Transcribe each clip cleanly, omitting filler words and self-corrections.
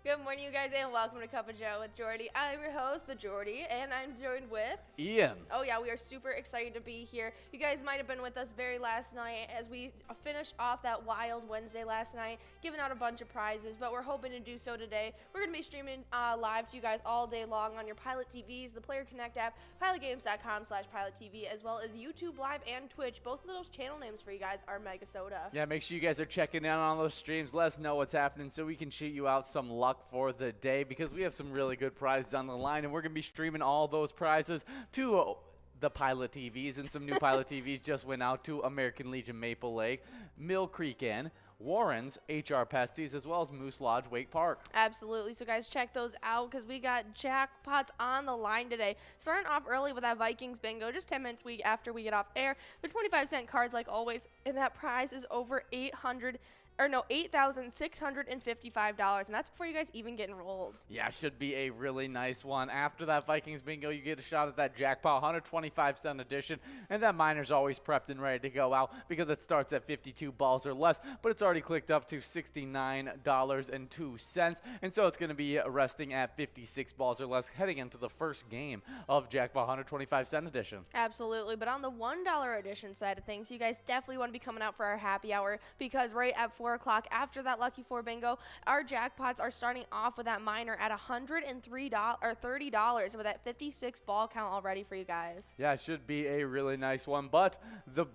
Good morning, you guys, and welcome to Cup of Joe with Jordy. I'm your host, the Jordy, and I'm joined with Ian. Oh yeah, we are super excited to be here. You guys might have been with us very last night as we finished off that wild Wednesday last night, giving out a bunch of prizes, but we're hoping to do so today. We're going to be streaming live to you guys all day long on your Pilot TVs, the Player Connect app, pilotgames.com/PilotTV, as well as YouTube Live and Twitch. Both of those channel names for you guys are MegaSota. Yeah, make sure you guys are checking in on those streams. Let us know what's happening so we can shoot you out some luck for the day, because we have some really good prizes on the line, and we're going to be streaming all those prizes to the Pilot TVs, and some new Pilot TVs just went out to American Legion Maple Lake, Mill Creek Inn, Warren's, HR Pesties, as well as Moose Lodge Wake Park. Absolutely. So, guys, check those out because we got jackpots on the line today. Starting off early with that Vikings bingo, just 10 minutes after we get off air. They're 25-cent cards like always, and that prize is over $8,655, and that's before you guys even get enrolled. Yeah, should be a really nice one. After that Vikings bingo, you get a shot at that jackpot, 125-cent edition, and that miner's always prepped and ready to go out because it starts at 52 balls or less, but it's already clicked up to $69.02, and so it's going to be resting at 56 balls or less heading into the first game of jackpot 125-cent edition. Absolutely, but on the $1 edition side of things, you guys definitely want to be coming out for our happy hour, because right at 4 o'clock after that Lucky 4 bingo, our jackpots are starting off with that miner at $130 with that 56 ball count already for you guys. Yeah, it should be a really nice one, but the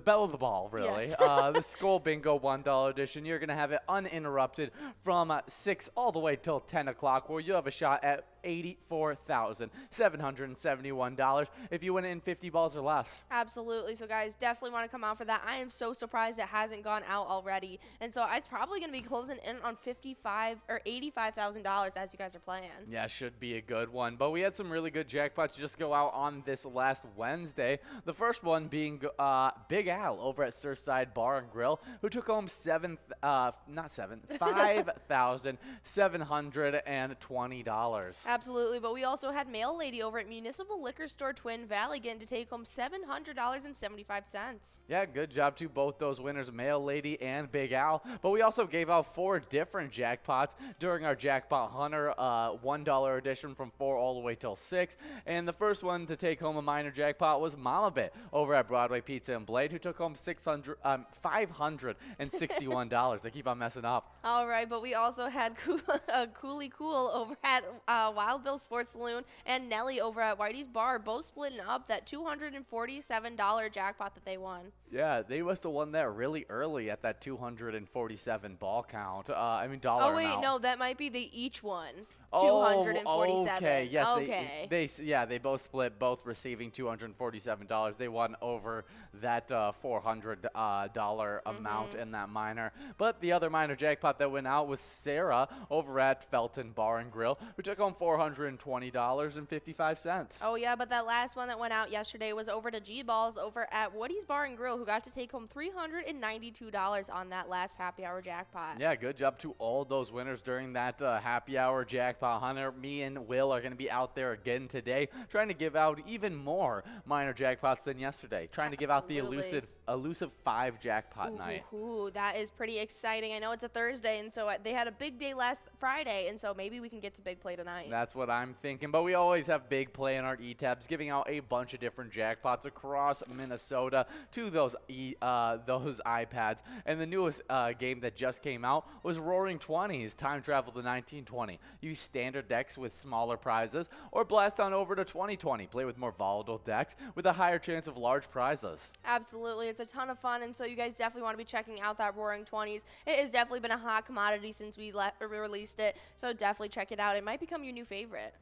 belle of the ball, really. Yes. The Skull Bingo $1 edition, you're going to have it uninterrupted from 6 all the way till 10 o'clock, where you have a shot at $84,771 if you win it in 50 balls or less. Absolutely. So, guys, definitely want to come out for that. I am so surprised it hasn't gone out already. And so it's probably going to be closing in on $85,000 as you guys are playing. Yeah, should be a good one. But we had some really good jackpots just go out on this last Wednesday. The first one being Big Al over at Surfside Bar and Grill, who took home $5,720. Absolutely, but we also had Mail Lady over at Municipal Liquor Store Twin Valley getting to take home $700.75. Yeah, good job to both those winners, Mail Lady and Big Al. But we also gave out 4 different jackpots during our Jackpot Hunter $1 edition from 4 all the way till 6. And the first one to take home a minor jackpot was Mama Bit over at Broadway Pizza and Blade, who took home $561. I keep on messing up. All right, but we also had Cooley Cool over at Wild Bill Sports Saloon and Nelly over at Whitey's Bar, both splitting up that $247 jackpot that they won. Yeah, they must have won that really early at that 247 ball count. Dollar amount. Oh, wait, no, that might be they each won. 247. Okay, yes. Okay. They both split, both receiving $247. They won over that $400 amount in that minor. But the other minor jackpot that went out was Sarah over at Felton Bar and Grill, who took home $420.55. Oh, yeah, but that last one that went out yesterday was over to G-Balls over at Woody's Bar and Grill, who got to take home $392 on that last happy hour jackpot. Yeah, good job to all those winners during that happy hour jackpot hunter. Me and Will are going to be out there again today, trying to give out even more minor jackpots than yesterday, trying to give out the elusive 5 jackpot night. Ooh, that is pretty exciting. I know it's a Thursday, and so they had a big day last Friday, and so maybe we can get to big play tonight. That's what I'm thinking, but we always have big play in our E-tabs, giving out a bunch of different jackpots across Minnesota to those iPads. And the newest game that just came out was Roaring 20s, Time Travel to 1920. Use standard decks with smaller prizes, or blast on over to 2020. Play with more volatile decks with a higher chance of large prizes. Absolutely. It's a ton of fun, and so you guys definitely want to be checking out that Roaring 20s. It has definitely been a hot commodity since we released it, so definitely check it out. It might become your new favorite.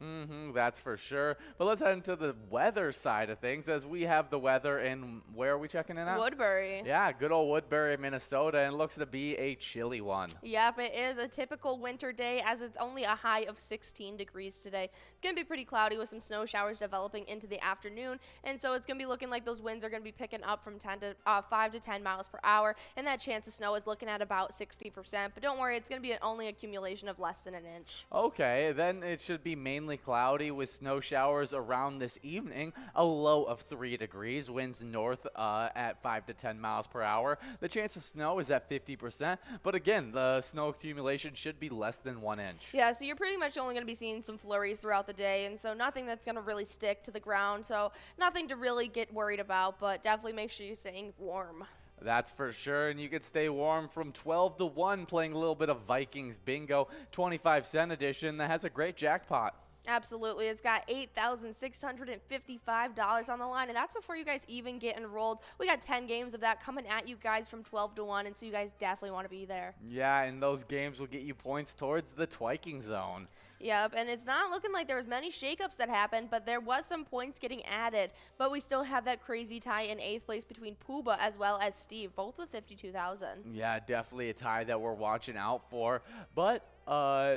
That's for sure. But let's head into the weather side of things, as we have the weather in, where are we checking in at? Woodbury. Yeah, good old Woodbury, Minnesota, and it looks to be a chilly one. Yep, it is a typical winter day, as it's only a high of 16 degrees today. It's going to be pretty cloudy with some snow showers developing into the afternoon, and so it's going to be looking like those winds are going to be picking up from 10 to 5 to 10 miles per hour, and that chance of snow is looking at about 60%. But don't worry, it's going to be only accumulation of less than an inch. Okay, then it should be mainly cloudy with snow showers around this evening. A low of 3 degrees, winds north at 5 to 10 miles per hour. The chance of snow is at 50%, but again, the snow accumulation should be less than 1 inch. Yeah, so you're pretty much only going to be seeing some flurries throughout the day, and so nothing that's going to really stick to the ground, so nothing to really get worried about, but definitely make sure you're staying warm. That's for sure, and you could stay warm from 12 to 1 playing a little bit of Vikings Bingo, 25-cent edition that has a great jackpot. Absolutely. It's got $8,655 on the line, and that's before you guys even get enrolled. We got 10 games of that coming at you guys from 12 to 1, and so you guys definitely want to be there. Yeah, and those games will get you points towards the Twiking zone. Yep, and it's not looking like there was many shakeups that happened, but there was some points getting added. But we still have that crazy tie in 8th place between Pooba as well as Steve, both with 52,000. Yeah, definitely a tie that we're watching out for. But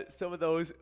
some of those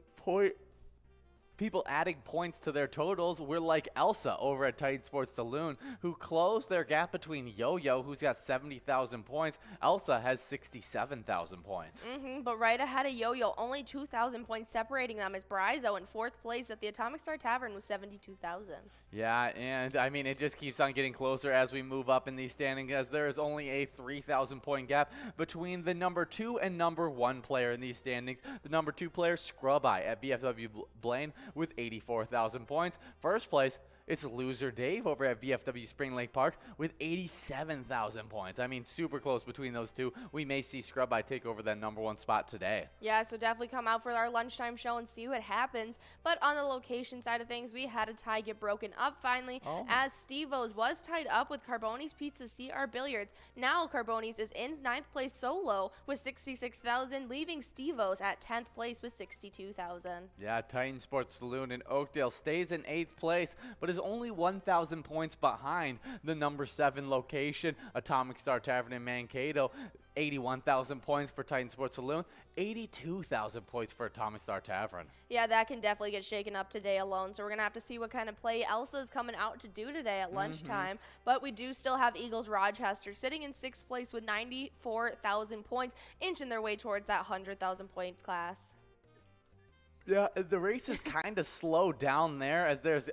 people adding points to their totals were like Elsa over at Titan Sports Saloon, who closed their gap between Yo-Yo, who's got 70,000 points. Elsa has 67,000 points. But right ahead of Yo-Yo, only 2,000 points separating them is Brizo in 4th place at the Atomic Star Tavern with 72,000. Yeah, and I mean, it just keeps on getting closer as we move up in these standings, as there is only a 3,000 point gap between the number 2 and number 1 player in these standings. The number 2 player, Scrub Eye at VFW Blaine with 84,000 points. First place, it's Loser Dave over at VFW Spring Lake Park with 87,000 points. I mean, super close between those two. We may see Scrub Eye take over that number 1 spot today. Yeah, so definitely come out for our lunchtime show and see what happens. But on the location side of things, we had a tie get broken up finally, as Steve-O's was tied up with Carboni's Pizza CR Billiards. Now Carboni's is in 9th place solo with 66,000, leaving Steve-O's at 10th place with 62,000. Yeah, Titan Sports Saloon in Oakdale stays in 8th place, but is only 1,000 points behind the number 7 location, Atomic Star Tavern in Mankato. 81,000 points for Titan Sports Saloon, 82,000 points for Atomic Star Tavern. Yeah, that can definitely get shaken up today alone, so we're going to have to see what kind of play Elsa's coming out to do today at lunchtime. But we do still have Eagles Rochester sitting in 6th place with 94,000 points, inching their way towards that 100,000 point class. Yeah, the race is kind of slowed down there, as there's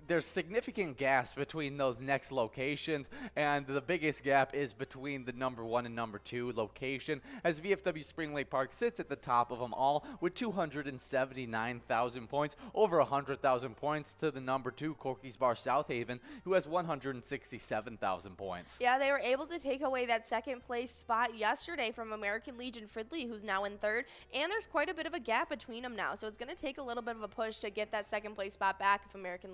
there's significant gaps between those next locations, and the biggest gap is between the number 1 and number 2 location, as VFW Spring Lake Park sits at the top of them all with 279,000 points, over 100,000 points to the number 2 Corky's Bar South Haven, who has 167,000 points. Yeah, they were able to take away that 2nd place spot yesterday from American Legion Fridley, who's now in 3rd, and there's quite a bit of a gap between them now, so it's going to take a little bit of a push to get that 2nd place spot back if American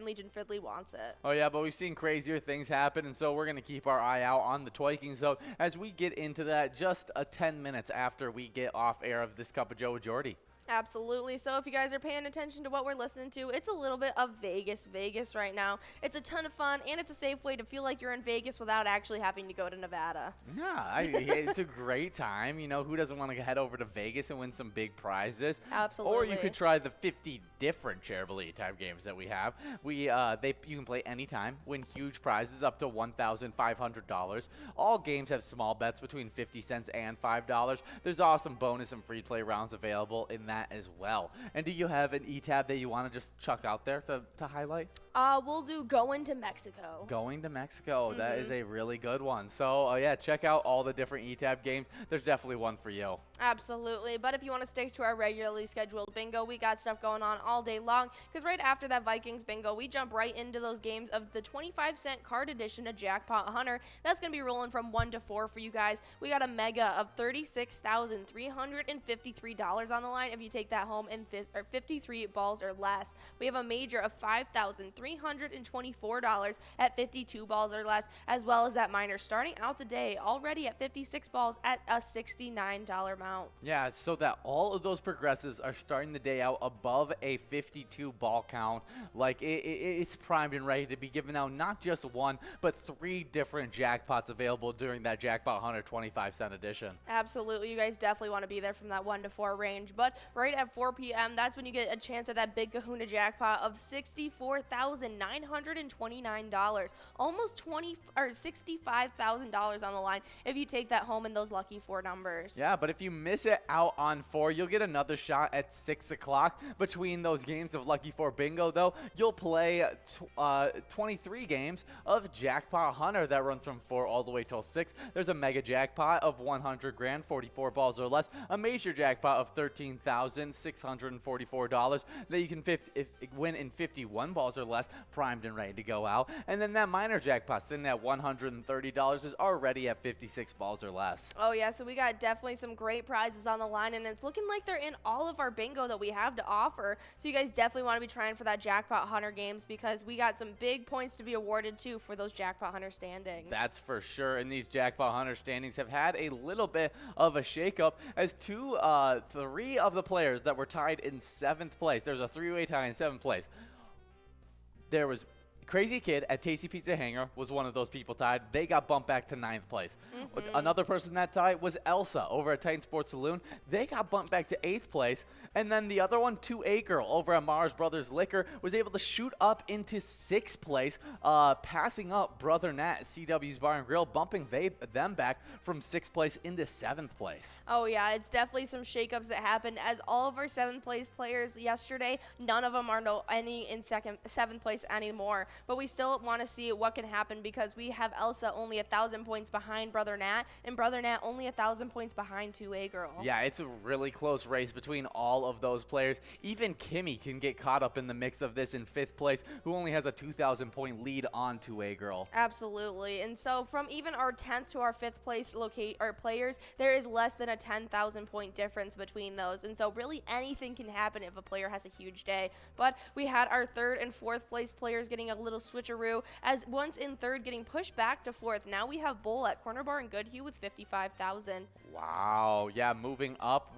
Legion Fridley wants it. Oh yeah, but we've seen crazier things happen, and so we're going to keep our eye out on the Twiking zone as we get into that just 10 minutes after we get off air of this Cup of Joe with Jordy. Absolutely. So if you guys are paying attention to what we're listening to, it's a little bit of Vegas right now. It's a ton of fun, and it's a safe way to feel like you're in Vegas without actually having to go to Nevada. Yeah, it's a great time. You know, who doesn't want to head over to Vegas and win some big prizes? Absolutely. Or you could try the 50 different Charitable type games that we have. You can play anytime, win huge prizes up to $1,500. All games have small bets between 50 cents and $5. There's awesome bonus and free play rounds available in that as well. And do you have an e-tab that you want to just chuck out there to highlight? We'll do Going to Mexico. Going to Mexico. That is a really good one. So, yeah, check out all the different e-tab games. There's definitely one for you. Absolutely. But if you want to stick to our regularly scheduled bingo, we got stuff going on all day long, because right after that Vikings bingo, we jump right into those games of the 25-cent card edition of Jackpot Hunter. That's going to be rolling from 1 to 4 for you guys. We got a mega of $36,353 on the line if you take that home in 53 balls or less. We have a major of $5,324 at 52 balls or less, as well as that minor starting out the day already at 56 balls at a $69 amount. Yeah, so that all of those progressives are starting the day out above a 52 ball count. Like, it's primed and ready to be given out not just 1, but 3 different jackpots available during that Jackpot Hunter 25-cent edition. Absolutely. You guys definitely want to be there from that 1 to 4 range. But right at 4 p.m., that's when you get a chance at that big kahuna jackpot of $64,000 $1,929, almost $65,000 on the line if you take that home in those lucky 4 numbers. Yeah, but if you miss it out on 4, you'll get another shot at 6 o'clock. Between those games of Lucky 4 Bingo, though, you'll play 23 games of Jackpot Hunter that runs from 4 all the way till 6. There's a mega jackpot of 100 grand, 44 balls or less, a major jackpot of $13,644 that you can win in 51 balls or less, primed and ready to go out. And then that minor jackpot sitting at $130 is already at 56 balls or less. Oh yeah, so we got definitely some great prizes on the line, and it's looking like they're in all of our bingo that we have to offer. So you guys definitely want to be trying for that Jackpot Hunter games, because we got some big points to be awarded too for those Jackpot Hunter standings. That's for sure. And these Jackpot Hunter standings have had a little bit of a shakeup, as 3 of the players that were tied in 7th place. There's a 3-way tie in 7th place. There was Crazy Kid at Tasty Pizza Hangar was one of those people tied. They got bumped back to 9th place. Another person that tied was Elsa over at Titan Sports Saloon. They got bumped back to 8th place. And then the other one, 2A Girl over at Mars Brothers Liquor, was able to shoot up into 6th place, passing up Brother Nat at CW's Bar and Grill, bumping them back from 6th place into 7th place. Oh yeah, it's definitely some shakeups that happened, as all of our 7th place players yesterday, none of them are any in 7th place anymore. But we still want to see what can happen, because we have Elsa only 1,000 points behind Brother Nat, and Brother Nat only 1,000 points behind 2A Girl. Yeah, it's a really close race between all of those players. Even Kimmy can get caught up in the mix of this in 5th place, who only has a 2,000 point lead on 2A Girl. Absolutely. And so from even our 10th to our 5th place players, there is less than a 10,000 point difference between those. And so really anything can happen if a player has a huge day. But we had our 3rd and 4th place players getting a little switcheroo, as once in 3rd getting pushed back to 4th. Now we have Bull at Corner Bar and Goodhue with 55,000. Wow. Yeah, moving up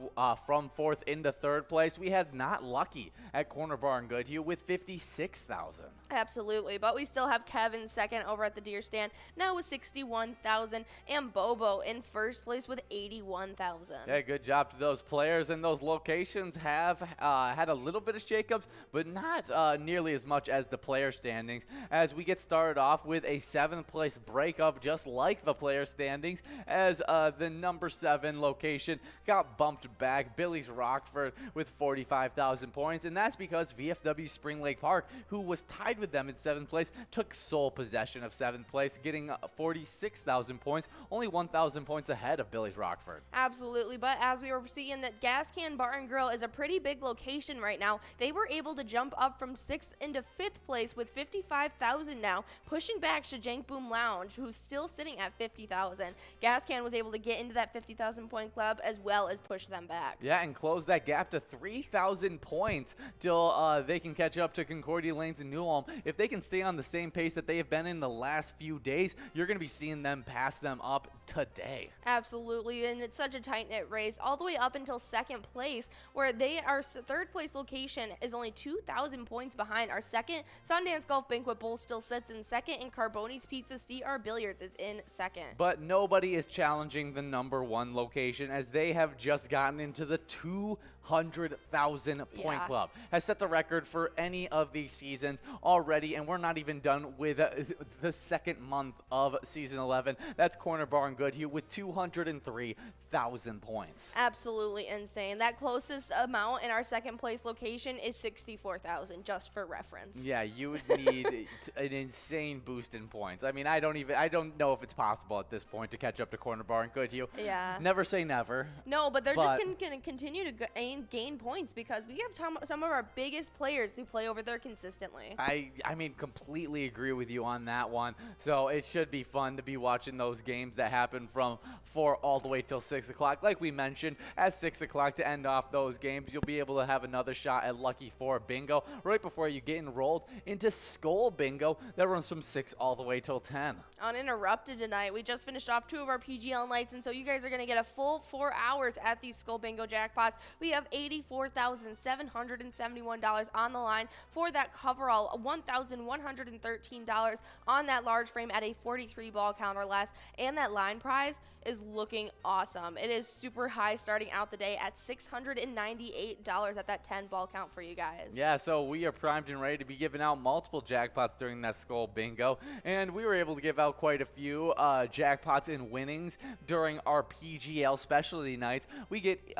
from 4th into 3rd place, we had Not Lucky at Corner Bar and Goodhue with 56,000. Absolutely, but we still have Kevin 2nd over at the Deer Stand, now with 61,000, and Bobo in 1st place with 81,000. Yeah, good job to those players, and those locations have had a little bit of shakeups, but not nearly as much as the player standings, as we get started off with a 7th place breakup, just like the player standings, as the number 7 location got bumped back. Billy's Rockford with 45,000 points, and that's because VFW Spring Lake Park, who was tied with them in 7th place, took sole possession of 7th place, getting 46,000 points, only 1,000 points ahead of Billy's Rockford. Absolutely, but as we were seeing that Gas Can Bar and Grill is a pretty big location right now, they were able to jump up from 6th into 5th place with 55,000 now, pushing back Shajank Boom Lounge, who's still sitting at 50,000. Gas Can was able to get into that 50,000 point club as well as push them back. Yeah, and close that gap to 3,000 points till they can catch up to Concordia Lanes and New Ulm. If they can stay on the same pace that they have been in the last few days, you're going to be seeing them pass them up today. Absolutely, and it's such a tight-knit race all the way up until 2nd place, where our 3rd place location is only 2,000 points behind. Our 2nd, Sundance Golf Banquet Bowl, still sits in 2nd, and Carboni's Pizza CR Billiards is in 2nd. But nobody is challenging the number 1 location, as they have just gotten into the 200,000 point club. Has set the record for any of these seasons already, and we're not even done with the 2nd month of season 11. That's Corner Bar and Goodhue with 203,000 points. Absolutely insane. That closest amount in our 2nd place location is 64,000, just for reference. Yeah, you would need an insane boost in points. I mean, I don't know if it's possible at this point to catch up to Corner Bar and Goodhue. Yeah. Never say never. No, but they're just going to continue to gain points, because we have some of our biggest players who play over there consistently. I mean, completely agree with you on that one. So it should be fun to be watching those games that happen from 4 all the way till 6 o'clock. Like we mentioned, at 6 o'clock to end off those games, you'll be able to have another shot at Lucky 4 Bingo right before you get enrolled into Skull Bingo that runs from 6 all the way till 10. Uninterrupted tonight. We just finished off 2 of our PGL nights, and so you guys are going to get a full 4 hours at these Skull Bingo jackpots. We have $84,771 on the line for that coverall, $1,113 on that large frame at a 43 ball count or less, and that line prize is looking awesome. It is super high starting out the day at $698 at that 10 ball count for you guys. Yeah, so we are primed and ready to be giving out multiple jackpots jackpots during that Skull Bingo, and we were able to give out quite a few jackpots and winnings during our PGL specialty nights. We get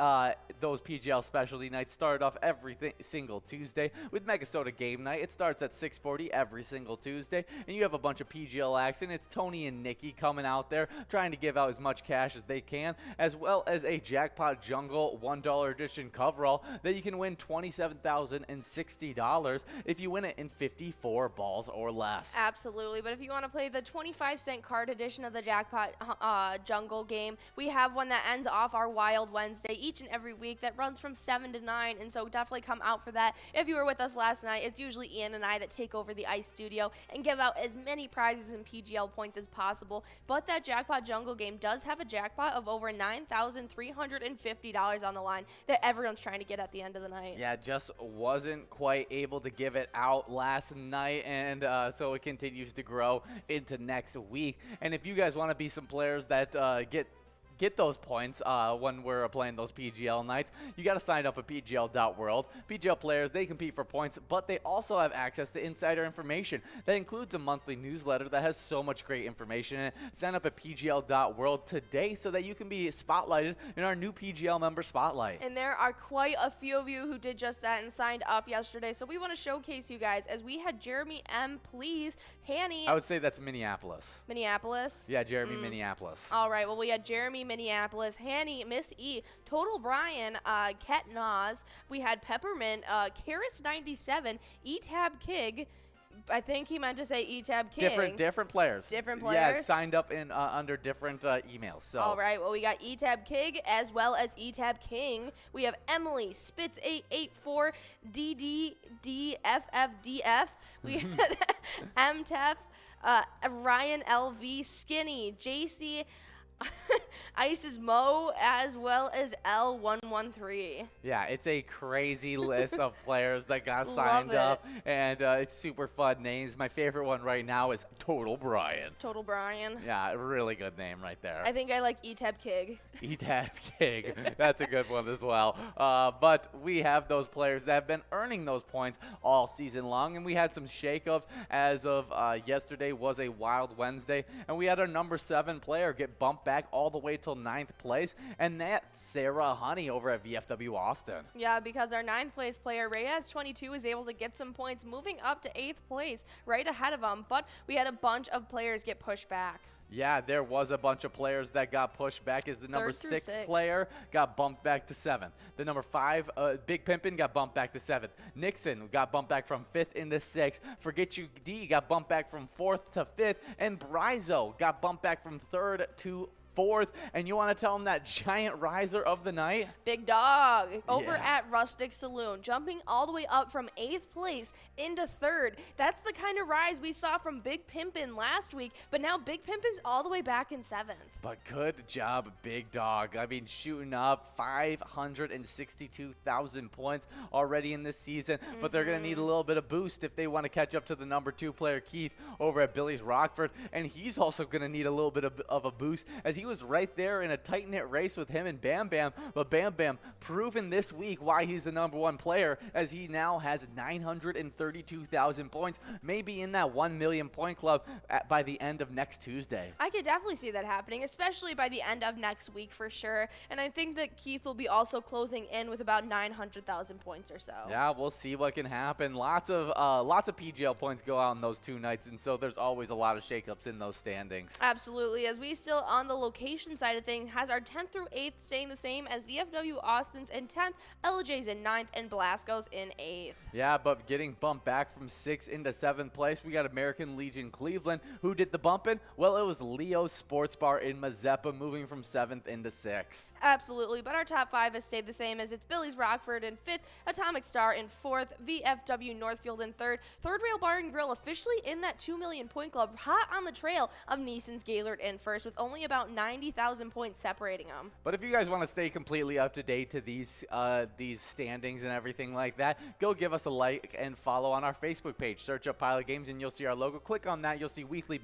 those PGL specialty nights started off every single Tuesday with MegaSota Game Night. It starts at 6:40 every single Tuesday, and you have a bunch of PGL action. It's Tony and Nikki coming out there trying to give out as much cash as they can, as well as a Jackpot Jungle $1 edition coverall that you can win $27,060 if you win it in 54 balls or less. Absolutely, but if you want to play the 25-cent card edition of the Jackpot Jungle game, we have one that ends off our Wild Wednesday each and every week that runs from 7 to 9, and so definitely come out for that. If you were with us last night, it's usually Ian and I that take over the ice studio and give out as many prizes and PGL points as possible, but that Jackpot Jungle game does have a jackpot of over $9,350 on the line that everyone's trying to get at the end of the night. Yeah, just wasn't quite able to give it out last night, and so it continues to grow into next week. And if you guys want to be some players that get those points when we're playing those PGL nights, you got to sign up at PGL.world. PGL players, they compete for points, but they also have access to insider information. That includes a monthly newsletter that has so much great information in it. Sign up at PGL.world today so that you can be spotlighted in our new PGL member spotlight. And there are quite a few of you who did just that and signed up yesterday, so we want to showcase you guys as we had Jeremy M. Please, Hanny. I would say that's Minneapolis. Minneapolis? Yeah, Jeremy, Minneapolis. All right, well, we had Jeremy, Minneapolis, Hanny, Miss E, Total Brian, Ket Nas, we had Peppermint, Karis97, E-Tab Kig. I think he meant to say E-Tab King. Different players. Different players? Yeah, signed up in under different emails. So. All right, well, we got E-Tab Kig as well as E-Tab King. We have Emily, Spitz884, DDDFFDF. We had MTEF, Ryan LV, Skinny, JC, Isis Mo, as well as L113. Yeah, it's a crazy list of players that got signed up, and it's super fun names. My favorite one right now is Total Brian. Total Brian. Yeah, really good name right there. I think I like E-Tab Kig. E-Tab Kig. That's a good one as well. But we have those players that have been earning those points all season long, and we had some shakeups as of yesterday was a Wild Wednesday, and we had our number 7 player get bumped back all the way till 9th place, and that's Sarah Honey over at VFW Austin. Yeah, because our 9th place player, Reyes22, was able to get some points, moving up to 8th place, right ahead of him, but we had a bunch of players get pushed back. Yeah, there was a bunch of players that got pushed back as the number 6 player got bumped back to 7th. The number 5, Big Pimpin, got bumped back to 7th. Nixon got bumped back from 5th into 6th. Forget You D got bumped back from 4th to 5th. And Brizo got bumped back from 3rd to 4th, and you want to tell him that giant riser of the night? Big Dog over at Rustic Saloon, jumping all the way up from 8th place into 3rd. That's the kind of rise we saw from Big Pimpin last week, but now Big Pimpin's all the way back in 7th. But good job, Big Dog. I mean, shooting up 562,000 points already in this season, but they're going to need a little bit of boost if they want to catch up to the number 2 player, Keith, over at Billy's Rockford, and he's also going to need a little bit of a boost as he was right there in a tight-knit race with him and Bam Bam, but Bam Bam proven this week why he's the number 1 player, as he now has 932,000 points, maybe in that 1 million point club by the end of next Tuesday. I could definitely see that happening, especially by the end of next week for sure, and I think that Keith will be also closing in with about 900,000 points or so. Yeah, we'll see what can happen. Lots of PGL points go out on those 2 nights, and so there's always a lot of shakeups in those standings. Absolutely, as we still on the location side of things, has our 10th through 8th staying the same as VFW Austin's in 10th, LJ's in 9th, and Blasco's in 8th. Yeah, but getting bumped back from 6th into 7th place, we got American Legion Cleveland. Who did the bumping? Well, it was Leo's Sports Bar in Mazeppa, moving from 7th into 6th. Absolutely, but our top 5 has stayed the same, as it's Billy's Rockford in 5th, Atomic Star in 4th, VFW Northfield in 3rd, Third Rail Bar and Grill officially in that 2 million point club, hot on the trail of Neeson's Gaylord in 1st, with only about 90,000 points separating them. But if you guys want to stay completely up to date to these standings and everything like that, go give us a like and follow on our Facebook page. Search up Pilot Games and you'll see our logo. Click on that. You'll see weekly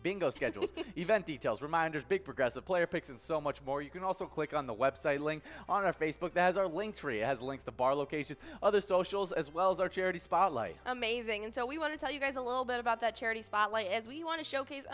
bingo schedules, event details, reminders, big progressive player picks, and so much more. You can also click on the website link on our Facebook that has our link tree. It has links to bar locations, other socials, as well as our charity spotlight. Amazing. And so we want to tell you guys a little bit about that charity spotlight, as we want to showcase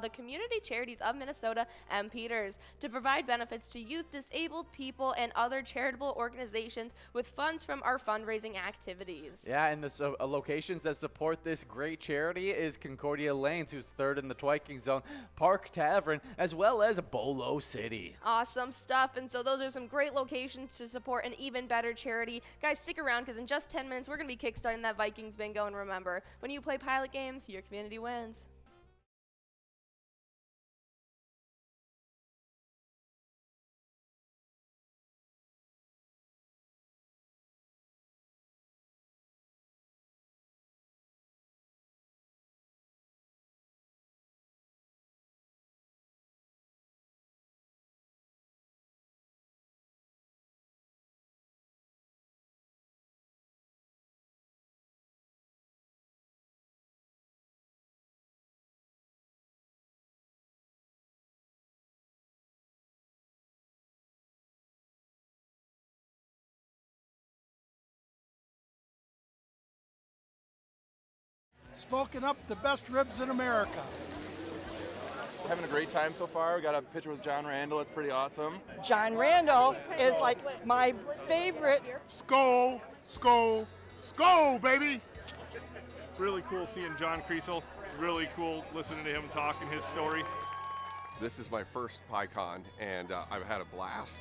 the community charities of Minnesota and Peters to provide benefits to youth, disabled people, and other charitable organizations with funds from our fundraising activities. Yeah, and the locations that support this great charity is Concordia Lanes, who's third in the Twiking Zone, Park Tavern, as well as Bolo City. Awesome stuff. And so those are some great locations to support an even better charity. Guys, stick around, because in just 10 minutes, we're going to be kickstarting that Vikings bingo. And remember, when you play Pilot Games, your community wins. Smoking up the best ribs in America. Having a great time so far. We got a picture with John Randall. It's pretty awesome. John Randall is like my favorite. Skol, skol, skol, baby. Really cool seeing John Kriesel. Really cool listening to him talking his story. This is my first PyCon, and I've had a blast.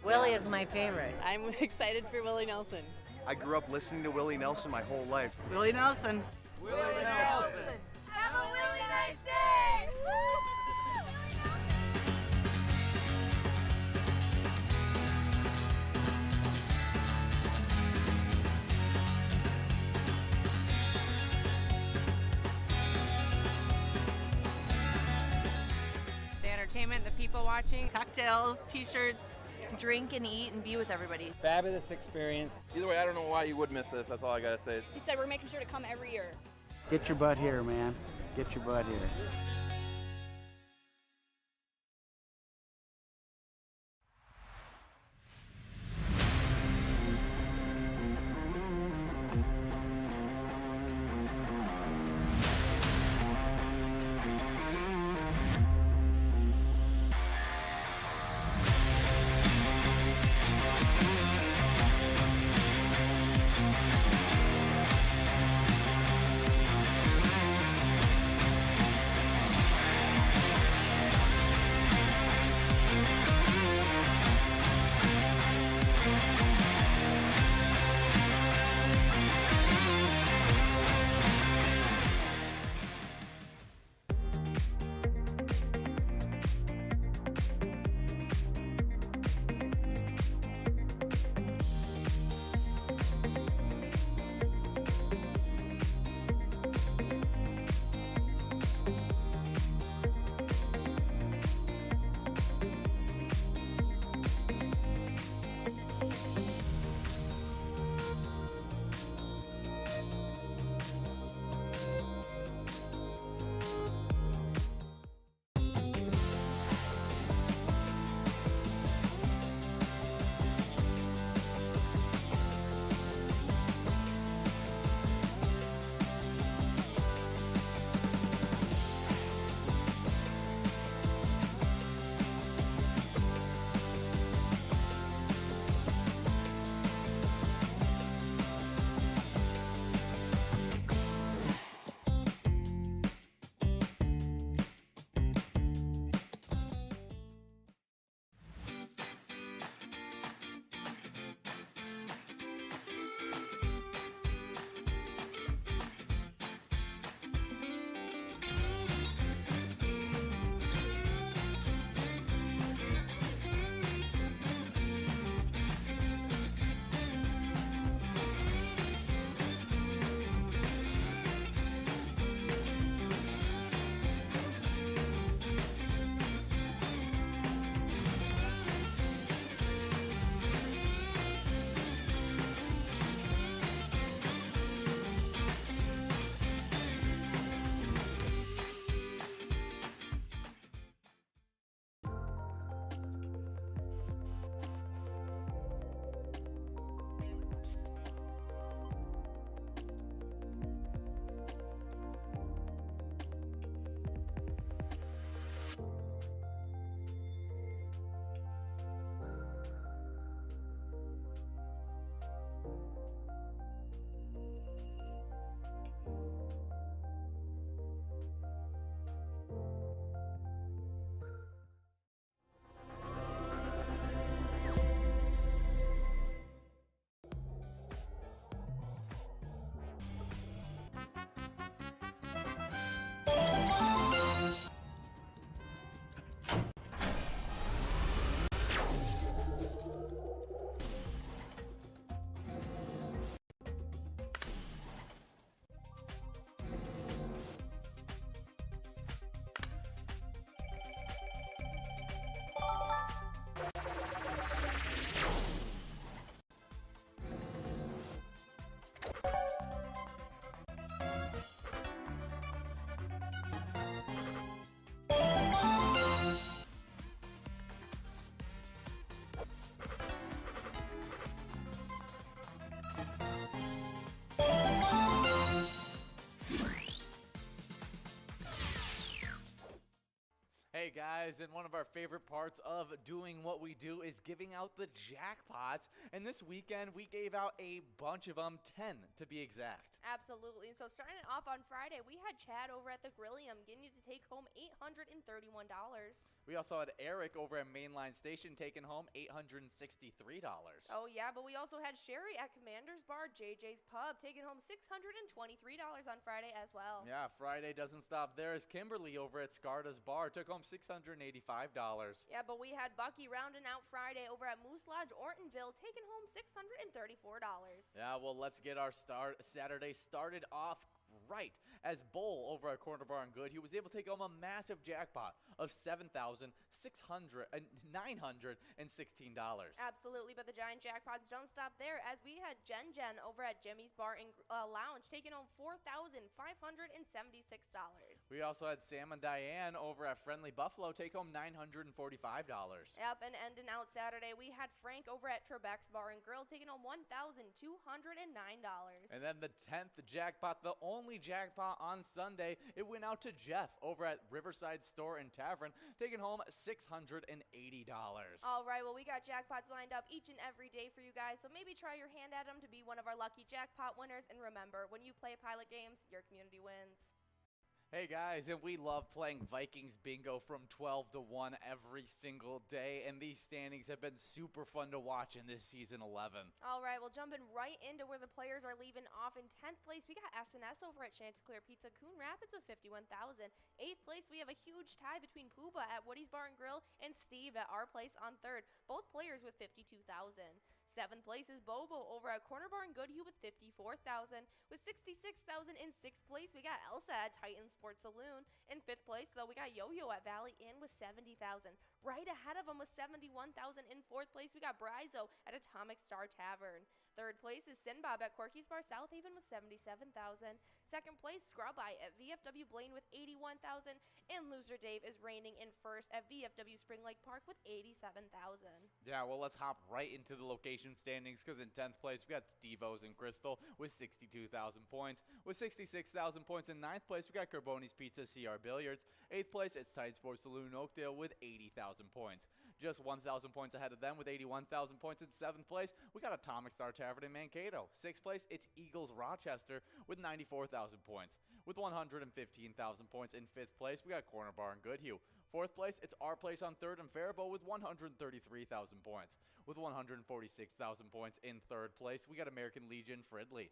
Willie is my favorite. I'm excited for Willie Nelson. I grew up listening to Willie Nelson my whole life. Willie Nelson. Willie Nelson. Have a really nice day. The entertainment, the people watching. Cocktails, t-shirts. Drink and eat and be with everybody. Fabulous experience. Either way, I don't know why you would miss this. That's all I got to say. He said we're making sure to come every year. Get your butt here, man. Get your butt here. Hey guys, and one of our favorite parts of doing what we do is giving out the jackpots. And this weekend we gave out a bunch of them, 10 to be exact. Absolutely. So starting it off on Friday, we had Chad over at the Grillium getting you to take home $831. We also had Eric over at Mainline Station taking home $863. Oh yeah, but we also had Sherry at Commander's Bar, JJ's Pub, taking home $623 on Friday as well. Yeah, Friday doesn't stop there as Kimberly over at Scarta's Bar took home $685. Yeah, but we had Bucky rounding out Friday over at Moose Lodge, Ortonville, taking home $634. Yeah, well, let's get our Saturday started off right as Bull over at Corner Bar and Good. He was able to take home a massive jackpot of $7,916. Absolutely, but the giant jackpots don't stop there as we had Jen over at Jimmy's Bar and Lounge taking home $4,576. We also had Sam and Diane over at Friendly Buffalo take home $945. Yep, and ending out Saturday, we had Frank over at Trebek's Bar and Grill taking home $1,209. And then the 10th jackpot, the only jackpot on Sunday, it went out to Jeff over at Riverside Store and Tavern, taking home $680. All right, well, we got jackpots lined up each and every day for you guys, so maybe try your hand at them to be one of our lucky jackpot winners. And remember, when you play Pilot games, your community wins. Hey guys, and we love playing Vikings Bingo from 12 to 1 every single day, and these standings have been super fun to watch in this season 11. All right, well, jumping right into where the players are leaving off. In 10th place, we got S&S over at Chanticleer Pizza Coon Rapids with 51,000. 8th place, we have a huge tie between Pooba at Woody's Bar and Grill and Steve at our place on 3rd, both players with 52,000. 7th place is Bobo over at Corner Bar and Goodhue with 54,000. With 66,000 in 6th place, we got Elsa at Titan Sports Saloon. In 5th place, though, we got Yo-Yo at Valley Inn with 70,000. Right ahead of them with 71,000 in 4th place, we got Brizo at Atomic Star Tavern. 3rd place is Sinbob at Corky's Bar South Haven with 77,000. 2nd place, Scrub Eye at VFW Blaine with 81,000. And Loser Dave is reigning in 1st at VFW Spring Lake Park with 87,000. Yeah, well, let's hop right into the location standings because in 10th place, we got Steve-O's and Crystal with 62,000 points. With 66,000 points in 9th place, we got Carboni's Pizza CR Billiards. 8th place, it's Titan Sports Saloon Oakdale with 80,000 points. Just 1,000 points ahead of them with 81,000 points in 7th place, we got Atomic Star Tavern in Mankato. 6th place, it's Eagles Rochester with 94,000 points. With 115,000 points in 5th place, we got Corner Bar and Goodhue. 4th place, it's our place on 3rd and Faribault with 133,000 points. With 146,000 points in 3rd place, we got American Legion Fridley.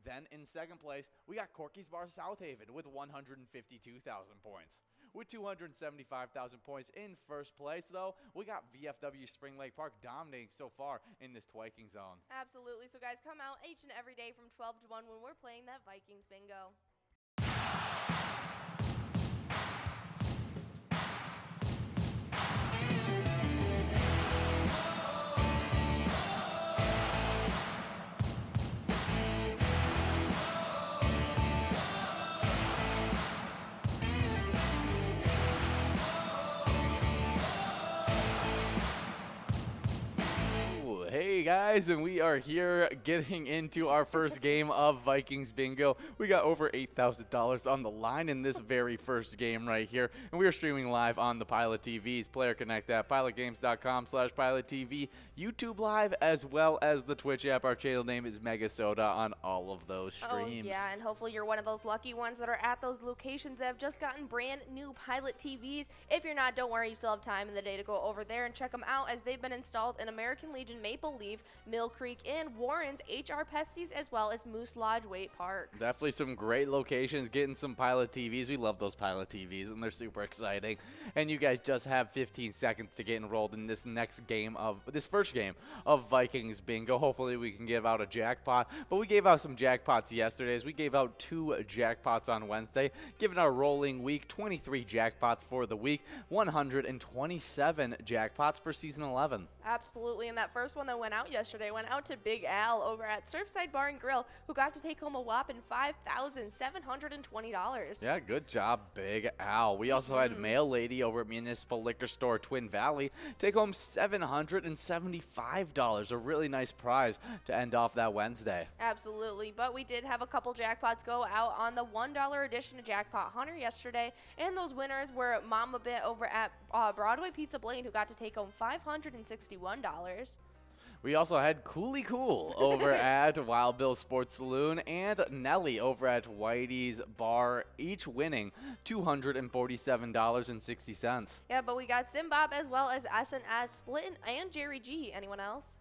Then in 2nd place, we got Corky's Bar South Haven with 152,000 points. With 275,000 points in 1st place, though, we got VFW Spring Lake Park dominating so far in this Twiking zone. Absolutely. So, guys, come out each and every day from 12 to 1 when we're playing that Vikings Bingo. Hey guys, and we are here getting into our first game of Vikings Bingo. We got over $8,000 on the line in this very first game right here, and we are streaming live on the Pilot TV's Player Connect app, pilotgames.com/PilotTV, YouTube Live, as well as the Twitch app. Our channel name is MegaSota on all of those streams. Oh yeah, and hopefully you're one of those lucky ones that are at those locations that have just gotten brand new Pilot TVs. If you're not, don't worry, you still have time in the day to go over there and check them out as they've been installed in American Legion, Maple Leaf, Mill Creek, and Warren's, HR Pesties, as well as Moose Lodge Waite Park. Definitely some great locations, getting some Pilot TVs. We love those Pilot TVs, and they're super exciting. And you guys just have 15 seconds to get enrolled in this first game of Vikings Bingo. Hopefully we can give out a jackpot. But we gave out some jackpots yesterday. We gave out 2 jackpots on Wednesday, giving our rolling week 23 jackpots for the week, 127 jackpots for season 11. Absolutely, and that first one that went out out yesterday went out to Big Al over at Surfside Bar and Grill, who got to take home a whopping $5,720. Yeah, good job, Big Al. We also had Mail Lady over at Municipal Liquor Store Twin Valley take home $775. A really nice prize to end off that Wednesday. Absolutely, but we did have a couple jackpots go out on the $1 edition of Jackpot Hunter yesterday, and those winners were Mama Bit over at Broadway Pizza Blaine, who got to take home $561. We also had Cooley Cool over at Wild Bill Sports Saloon and Nelly over at Whitey's Bar, each winning $247.60. Yeah, but we got Simbob as well as SNS splitting and Jerry G. Anyone else?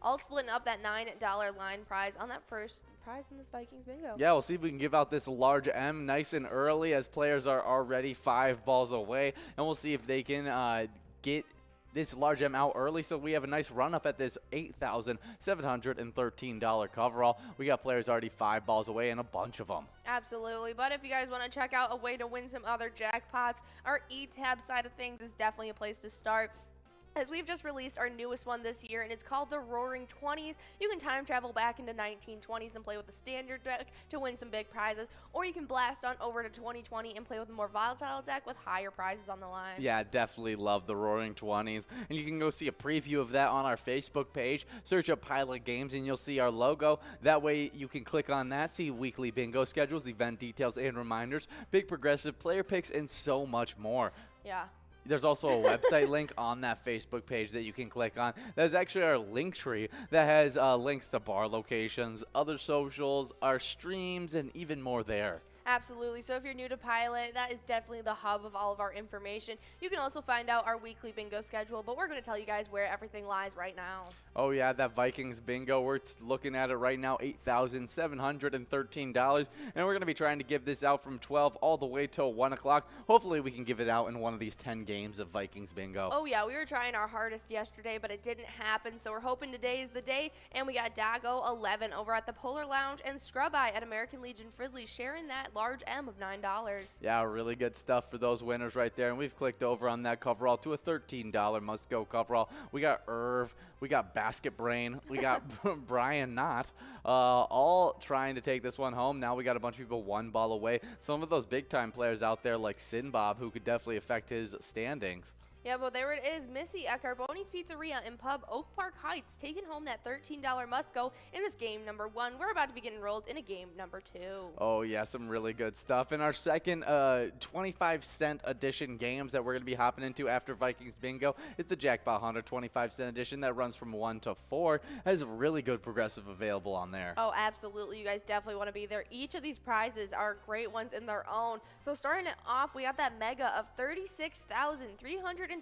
All splitting up that $9 line prize on that first prize in this Vikings bingo. Yeah, we'll see if we can give out this large M nice and early as players are already 5 balls away. And we'll see if they can get this large M out early, so we have a nice run up at this $8,713 coverall. We got players already 5 balls away and a bunch of them. Absolutely, but if you guys want to check out a way to win some other jackpots, our E-Tab side of things is definitely a place to start, as we've just released our newest one this year, and it's called the Roaring 20s. You can time travel back into 1920s and play with the standard deck to win some big prizes, or you can blast on over to 2020 and play with a more volatile deck with higher prizes on the line. Yeah, definitely love the Roaring 20s, and you can go see a preview of that on our Facebook page. Search up Pilot Games and you'll see our logo. That way you can click on that, see weekly bingo schedules, event details and reminders, big progressive player picks, and so much more. Yeah. There's also a website link on that Facebook page that you can click on. That's actually our link tree that has links to bar locations, other socials, our streams, and even more there. Absolutely. So if you're new to Pilot, that is definitely the hub of all of our information. You can also find out our weekly bingo schedule, but we're going to tell you guys where everything lies right now. Oh, yeah, that Vikings bingo, we're looking at it right now, $8,713. And we're going to be trying to give this out from 12 all the way till 1 o'clock. Hopefully we can give it out in one of these 10 games of Vikings bingo. Oh, yeah, we were trying our hardest yesterday, but it didn't happen. So we're hoping today is the day. And we got Dago 11 over at the Polar Lounge and Scrub Eye at American Legion Fridley sharing that large M of $9. Yeah, really good stuff for those winners right there. And we've clicked over on that coverall to a $13 must-go coverall. We got Irv, we got Basket Brain, we got Brian Knott, all trying to take this one home. Now we got a bunch of people 1 ball away. Some of those big-time players out there like Sinbob, who could definitely affect his standings. Yeah, well, there it is. Missy at Carboni's Pizzeria in Pub Oak Park Heights taking home that $13 must-go in this game number 1. We're about to be getting enrolled in a game number 2. Oh, yeah, some really good stuff. In our second 25-cent edition games that we're going to be hopping into after Vikings Bingo is the Jackpot Hunter 25-cent edition that runs from 1 to 4. Has really good progressive available on there. Oh, absolutely. You guys definitely want to be there. Each of these prizes are great ones in their own. So starting it off, we got that mega of $36,353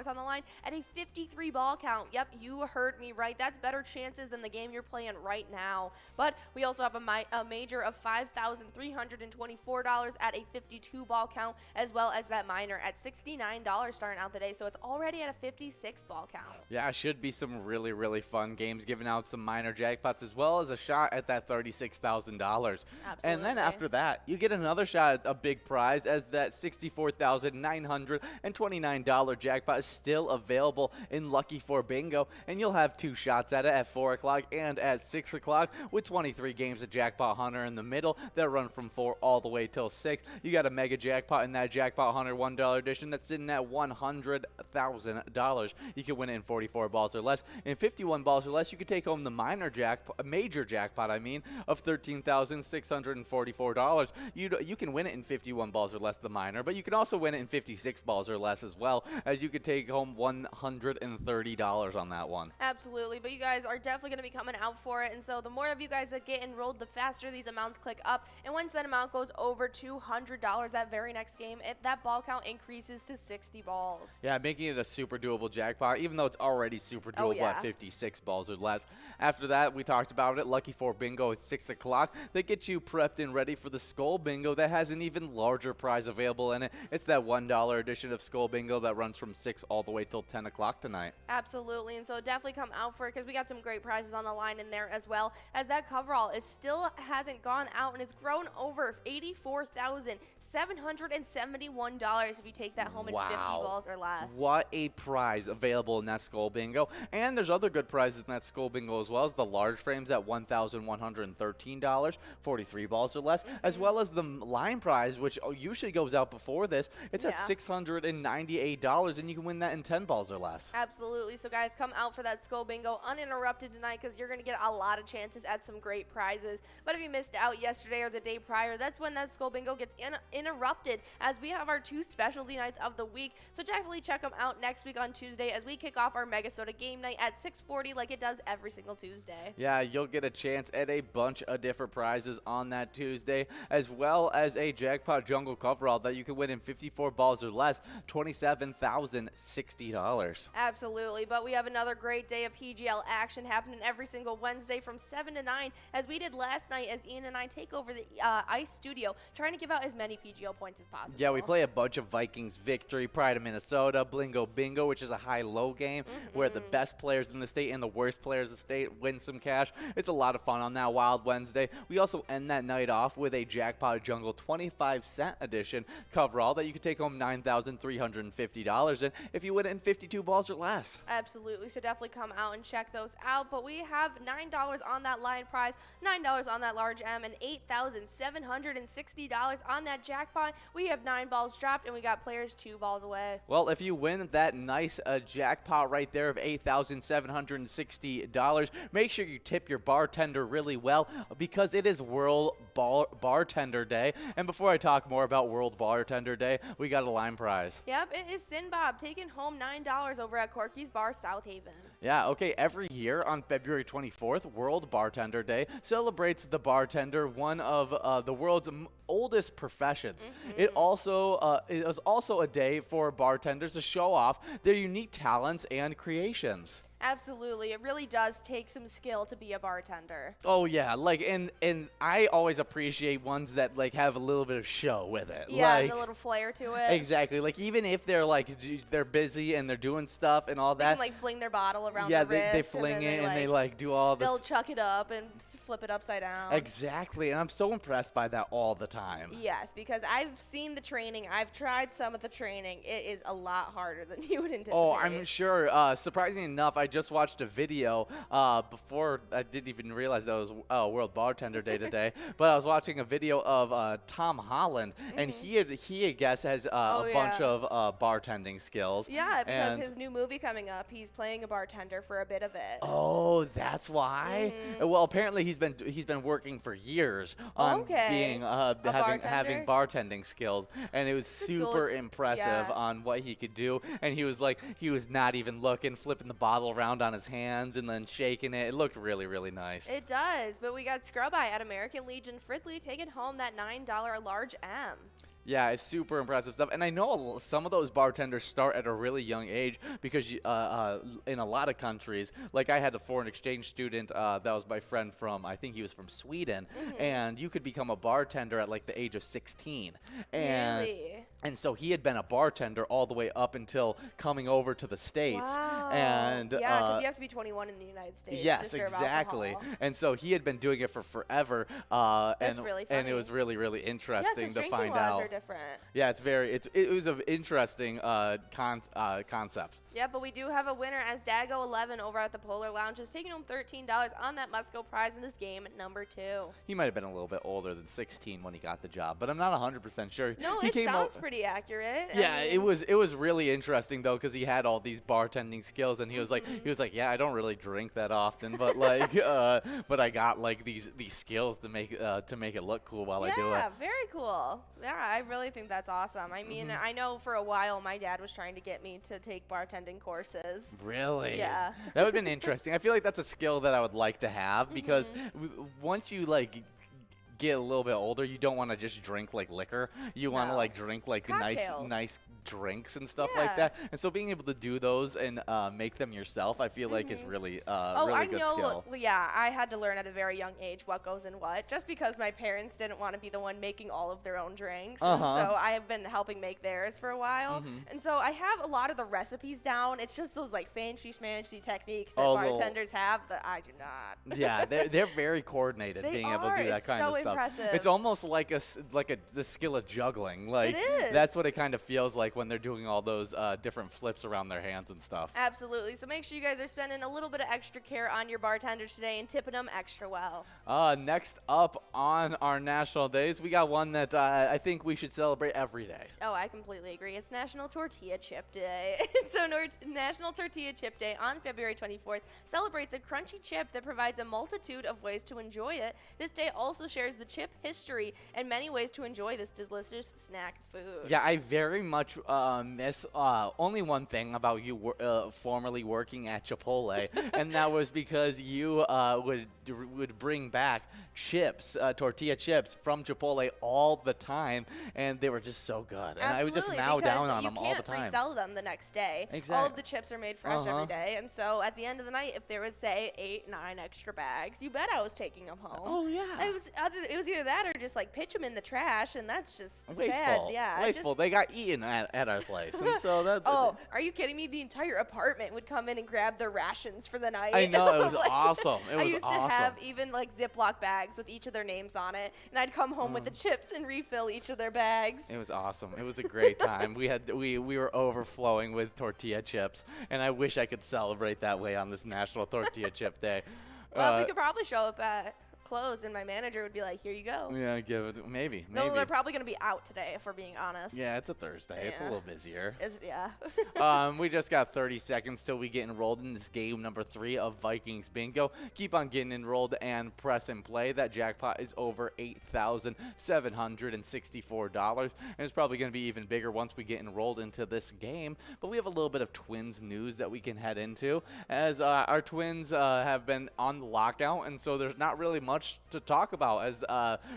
on the line at a 53 ball count. Yep, you heard me right. That's better chances than the game you're playing right now. But we also have a major of $5,324 at a 52 ball count, as well as that minor at $69 starting out the day. So it's already at a 56 ball count. Yeah, should be some really, really fun games, giving out some minor jackpots as well as a shot at that $36,000. Absolutely. And then after that, you get another shot at a big prize, as that $64,929 jackpot is still available in Lucky 4 Bingo, and you'll have 2 shots at it at 4 o'clock and at 6 o'clock with 23 games of Jackpot Hunter in the middle that run from 4 all the way till 6. You got a mega jackpot in that Jackpot Hunter $1 edition that's sitting at $100,000. You can win it in 44 balls or less. In 51 balls or less, you can take home the minor jackpot, major jackpot, of $13,644. You can win it in 51 balls or less, the minor, but you can also win it in 56 balls or less as well, as you could take home $130 on that one. Absolutely, but you guys are definitely going to be coming out for it, and so the more of you guys that get enrolled, the faster these amounts click up, and once that amount goes over $200 that very next game, that ball count increases to 60 balls. Yeah, making it a super doable jackpot, even though it's already super doable at 56 balls or less. After that, we talked about it, Lucky 4 Bingo at 6 o'clock. They get you prepped and ready for the Skull Bingo that has an even larger prize available in it. It's that $1 edition of Skull Bingo skill that runs from 6 all the way till 10 o'clock tonight. Absolutely, and so definitely come out for it because we got some great prizes on the line in there as well, as that coverall is still hasn't gone out and it's grown over $84,771 if you take that home in 50 balls or less. What a prize available in that Skull Bingo. And there's other good prizes in that Skull Bingo as well, as the large frames at $1,113, 43 balls or less, as well as the line prize, which usually goes out before this. It's at $698, and you can win that in 10 balls or less. Absolutely. So, guys, come out for that Skull Bingo uninterrupted tonight because you're going to get a lot of chances at some great prizes. But if you missed out yesterday or the day prior, that's when that Skull Bingo gets interrupted, as we have our 2 specialty nights of the week. So definitely check them out next week on Tuesday as we kick off our MegaSota game night at 6:40 like it does every single Tuesday. Yeah, you'll get a chance at a bunch of different prizes on that Tuesday, as well as a Jackpot Jungle coverall that you can win in 54 balls or less, $27,060. Absolutely, but we have another great day of PGL action happening every single Wednesday from 7 to 9, as we did last night, as Ian and I take over the ICE studio, trying to give out as many PGL points as possible. Yeah, we play a bunch of Vikings Victory, Pride of Minnesota, Blingo Bingo, which is a high-low game where the best players in the state and the worst players in the state win some cash. It's a lot of fun on that Wild Wednesday. We also end that night off with a Jackpot Jungle 25-cent edition coverall that you can take home $9,350 in if you win it in 52 balls or less. Absolutely, so definitely come out and check those out. But we have $9 on that line prize, $9 on that large M, and $8,760 on that jackpot. We have 9 balls dropped, and we got players 2 balls away. Well, if you win that nice jackpot right there of $8,760, make sure you tip your bartender really well, because it is World Bartender Day. And before I talk more about World Bartender Day, we got a line prize. Yep, it is Sin Bob taking home $9 over at Corky's Bar, South Haven. Yeah, okay, every year on February 24th, World Bartender Day celebrates the bartender, one of the world's oldest professions. It is also a day for bartenders to show off their unique talents and creations. Absolutely, it really does take some skill to be a bartender. Oh yeah, like and I always appreciate ones that like have a little bit of show with it. Yeah, like, and a little flair to it. Exactly. Like even if they're like they're busy and they're doing stuff and all They that. can like fling their bottle around yeah, the wrist. they fling it and they like do all this. They'll chuck it up and flip it upside down. Exactly, and I'm so impressed by that all the time. Yes, because I've seen the training. I've tried some of the training. It is a lot harder than you would anticipate. Oh, I'm sure. Surprisingly enough, I just watched a video before. I didn't even realize that was World Bartender Day today. But I was watching a video of Tom Holland, and he I guess has a bunch of bartending skills. Yeah, because his new movie coming up, he's playing a bartender for a bit of it. Oh, that's why. Well, apparently he's been working for years on being having bartending skills, and it was super impressive on what he could do. And he was not even looking, flipping the bottle around on his hands and then shaking it. It looked really, really nice. It does, but we got Scrub Eye at American Legion Fridley taking home that $9 large M. Yeah, it's super impressive stuff. And I know some of those bartenders start at a really young age because in a lot of countries, like I had a foreign exchange student that was my friend from, I think he was from Sweden, and you could become a bartender at like the age of 16. And really? And so he had been a bartender all the way up until coming over to the States. Wow. And yeah, because you have to be 21 in the United States. Yes, to serve exactly. alcohol. And so he had been doing it for forever. That's really funny. And it was really, really interesting to find laws out. Are different. Yeah, it was an interesting concept. Yeah, but we do have a winner as Dago11 over at the Polar Lounge is taking home $13 on that Musco prize in this game at number 2. He might have been a little bit older than 16 when he got the job, but I'm not 100% sure. No, it sounds pretty accurate. Yeah, I mean, it was really interesting though, because he had all these bartending skills, and he was like, yeah, I don't really drink that often, but like, but I got like these skills to make it look cool while I do it. Yeah, very cool. Yeah, I really think that's awesome. I mean, I know for a while my dad was trying to get me to take bartending courses. Really? Yeah. That would have been interesting. I feel like that's a skill that I would like to have, because once you like get a little bit older, you don't want to just drink like liquor. You want to like drink like Cocktails. nice drinks and stuff like that. And so being able to do those and make them yourself, I feel like is really really good skill. Yeah, I had to learn at a very young age what goes in what, just because my parents didn't want to be the one making all of their own drinks. And so I have been helping make theirs for a while. And so I have a lot of the recipes down. It's just those like fancy schmancy techniques that bartenders have that I do not. Yeah, they're very coordinated, being able to do that kind of stuff. Impressive. It's almost like the skill of juggling. Like, it is. That's what it kind of feels like when they're doing all those different flips around their hands and stuff. Absolutely. So make sure you guys are spending a little bit of extra care on your bartenders today and tipping them extra well. Next up on our national days, we got one that I think we should celebrate every day. Oh, I completely agree. It's National Tortilla Chip Day. So National Tortilla Chip Day on February 24th celebrates a crunchy chip that provides a multitude of ways to enjoy it. This day also shares the chip history and many ways to enjoy this delicious snack food. Yeah, I very much miss only one thing about you formerly working at Chipotle, and that was because you would bring back chips, tortilla chips from Chipotle all the time, and they were just so good. And I would just mow down on them all the time. You can't resell them the next day. Exactly. All of the chips are made fresh every day, and so at the end of the night, if there was, say, 8, 9 extra bags, you bet I was taking them home. Oh, yeah. It was either that or just, like, pitch them in the trash, and that's just Wasteful. sad. Yeah. Wasteful. They got eaten at our place, and so that. Oh, are you kidding me? The entire apartment would come in and grab their rations for the night. I know, it was like, awesome. It was I used awesome. to have even, like, Ziploc bags with each of their names on it, and I'd come home with the chips and refill each of their bags. It was awesome. It was a great time. We were overflowing with tortilla chips, and I wish I could celebrate that way on this National Tortilla Chip Day. Well, we could probably show up at close, and my manager would be like, "Here you go." Yeah, give it. Maybe. No, they're probably going to be out today, if we're being honest. Yeah, it's a Thursday. It's a little busier. Yeah. We just got 30 seconds till we get enrolled in this game number 3 of Vikings Bingo. Keep on getting enrolled and press and play. That jackpot is over $8,764, and it's probably going to be even bigger once we get enrolled into this game. But we have a little bit of Twins news that we can head into, as our Twins have been on the lockout, and so there's not really much to talk about, as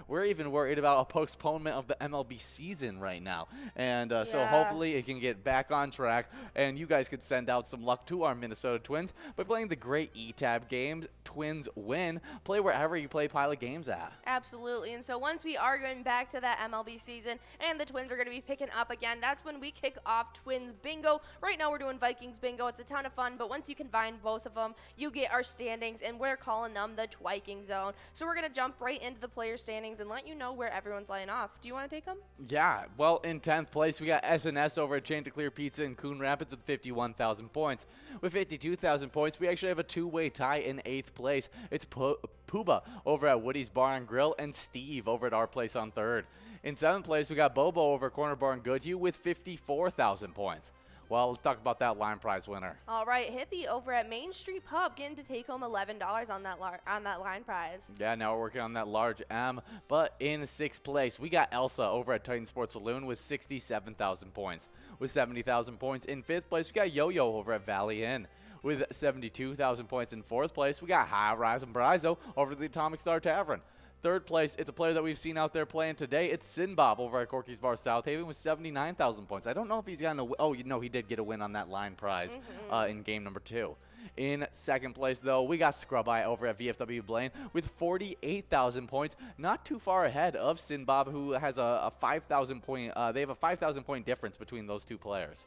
we're even worried about a postponement of the MLB season right now. And so hopefully it can get back on track, and you guys could send out some luck to our Minnesota Twins by playing the great eTab game, Twins Win. Play wherever you play Pilot games at. Absolutely. And so once we are going back to that MLB season and the Twins are going to be picking up again, that's when we kick off Twins Bingo. Right now we're doing Vikings Bingo. It's a ton of fun, but once you combine both of them, you get our standings, and we're calling them the Twiking Zone. So we're going to jump right into the player standings and let you know where everyone's laying off. Do you want to take them? Yeah. Well, in 10th place, we got SNS over at Chanticleer Pizza in Coon Rapids with 51,000 points. With 52,000 points, we actually have a two-way tie in 8th place. It's Puba over at Woody's Bar and Grill, and Steve over at our place on 3rd. In 7th place, we got Bobo over at Corner Bar and Goodhue with 54,000 points. Well, let's talk about that line prize winner. All right, Hippie over at Main Street Pub getting to take home $11 on that line prize. Yeah, now we're working on that large M. But in 6th place, we got Elsa over at Titan Sports Saloon with 67,000 points. With 70,000 points in 5th place, we got Yo-Yo over at Valley Inn. With 72,000 points in 4th place, we got High Rise and Brizo over at the Atomic Star Tavern. 3rd place, it's a player that we've seen out there playing today. It's Sinbob over at Corky's Bar South Haven with 79,000 points. I don't know if he's gotten a win. Oh, no, he did get a win on that line prize in game number 2. In 2nd place, though, we got Scrub Eye over at VFW Blaine with 48,000 points, not too far ahead of Sinbob, who has a 5,000 point. They have a 5,000 point difference between those two players.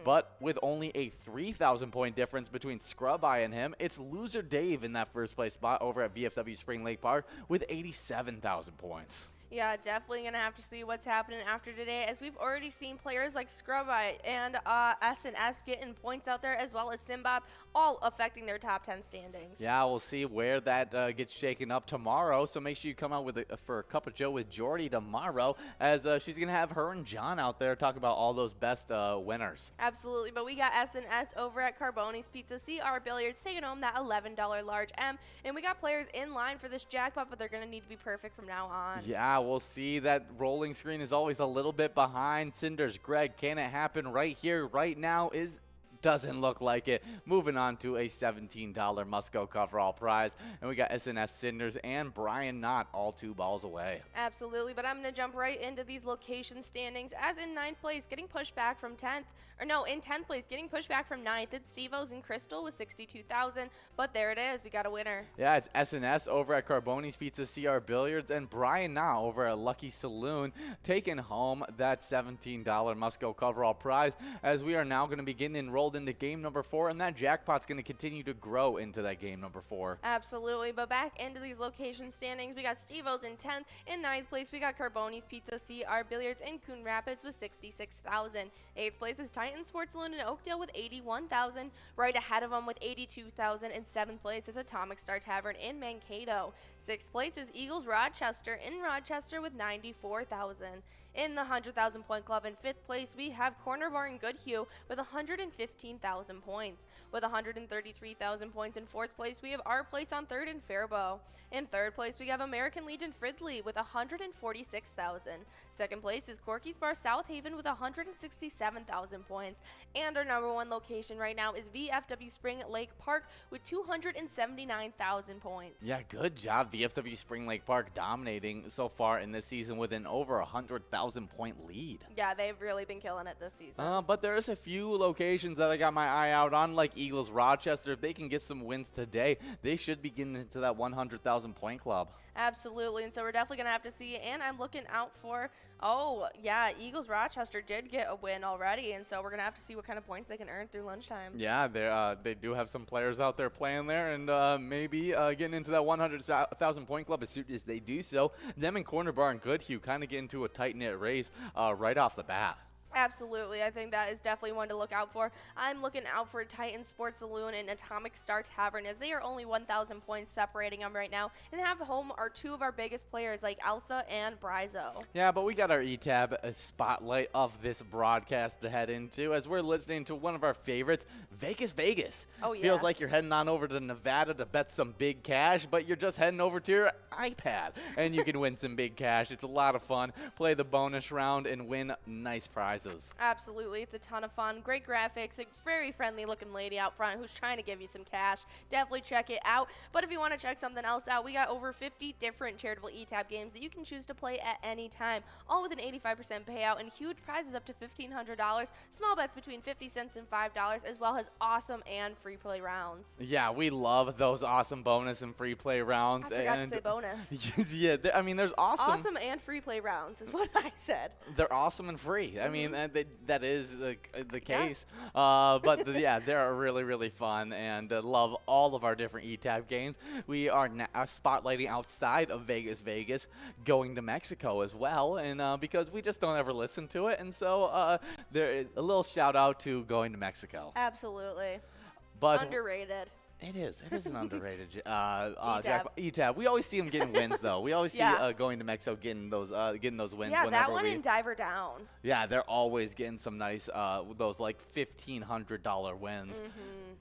But with only a 3,000 point difference between Scrub Eye and him, it's Loser Dave in that 1st place spot over at VFW Spring Lake Park with 87,000 points. Yeah, definitely going to have to see what's happening after today, as we've already seen players like Scrubite and S&S getting points out there, as well as Simbop, all affecting their top 10 standings. Yeah, we'll see where that gets shaken up tomorrow, so make sure you come out for a cup of joe with Jordy tomorrow, as she's going to have her and John out there talk about all those best winners. Absolutely, but we got S&S over at Carboni's Pizza CR Billiards taking home that $11 large M, and we got players in line for this jackpot, but they're going to need to be perfect from now on. Yeah, we'll see. That rolling screen is always a little bit behind. Cinders, Greg, can it happen right here, right now? Is Doesn't look like it. Moving on to a $17 Musco coverall prize. And we got SNS Cinders and Brian Knott all 2 balls away. Absolutely, but I'm going to jump right into these location standings. As in 9th place, getting pushed back from 10th. Or no, in 10th place, getting pushed back from 9th. It's Steve-O's and Crystal with 62,000. But there it is. We got a winner. Yeah, it's SNS over at Carboni's Pizza CR Billiards and Brian Knott over at Lucky Saloon taking home that $17 Musco coverall prize, as we are now going to be getting enrolled into game number 4, and that jackpot's going to continue to grow into that game number 4. Absolutely, but back into these location standings, we got Steve-O's in 10th. In 9th place, we got Carboni's Pizza CR Billiards in Coon Rapids with 66,000. 8th place is Titan Sports Saloon in Oakdale with 81,000. Right ahead of them with 82,000. In 7th place is Atomic Star Tavern in Mankato. 6th place is Eagles Rochester in Rochester with 94,000. In the 100,000 point club in 5th place, we have Corner Bar in Goodhue with 115,000 points. With 133,000 points in 4th place, we have Our Place on 3rd in Faribault. In 3rd place, we have American Legion Fridley with 146,000. 2nd place is Corky's Bar South Haven with 167,000 points. And our number 1 location right now is VFW Spring Lake Park with 279,000 points. Yeah, good job, VFW Spring Lake Park, dominating so far in this season with an over 100,000 point lead. Yeah, they've really been killing it this season. But there's a few locations that I got my eye out on, like Eagles Rochester. If they can get some wins today, they should be getting into that 100,000 point club. Absolutely, and so we're definitely going to have to see, and I'm looking out for, oh, yeah, Eagles Rochester did get a win already, and so we're going to have to see what kind of points they can earn through lunchtime. Yeah, they do have some players out there playing there, and maybe getting into that 100,000 point club as soon as they do so. Them and Corner Bar and Goodhue kind of get into a tight-knit race right off the bat. Absolutely. I think that is definitely one to look out for. I'm looking out for Titan Sports Saloon and Atomic Star Tavern, as they are only 1,000 points separating them right now, and have home are 2 of our biggest players like Elsa and Brizo. Yeah, but we got our ETAB spotlight of this broadcast to head into, as we're listening to one of our favorites, Vegas. Oh, yeah. Feels like you're heading on over to Nevada to bet some big cash, but you're just heading over to your iPad, and you can win some big cash. It's a lot of fun. Play the bonus round and win nice prizes. Absolutely. It's a ton of fun. Great graphics. A very friendly looking lady out front who's trying to give you some cash. Definitely check it out. But if you want to check something else out, we got over 50 different charitable ETAB games that you can choose to play at any time, all with an 85% payout and huge prizes up to $1,500. Small bets between 50 cents and $5, as well as awesome and free play rounds. Yeah, we love those awesome bonus and free play rounds. I forgot to say bonus. Yeah, I mean, there's Awesome and free play rounds is what I said. They're awesome and free. I mean, that is the case. Yeah. Yeah, they're really, really fun, and love all of our different ETAB games. We are now spotlighting outside of Vegas, going to Mexico as well, and because we just don't ever listen to it, and so there a little shout out to going to Mexico. Absolutely. But underrated. It is an underrated ETAB. We always see them getting wins, though. We always see going to Mexico getting those wins. Yeah, whenever that one and Diver Down. Yeah, they're always getting some nice those like $1,500 wins.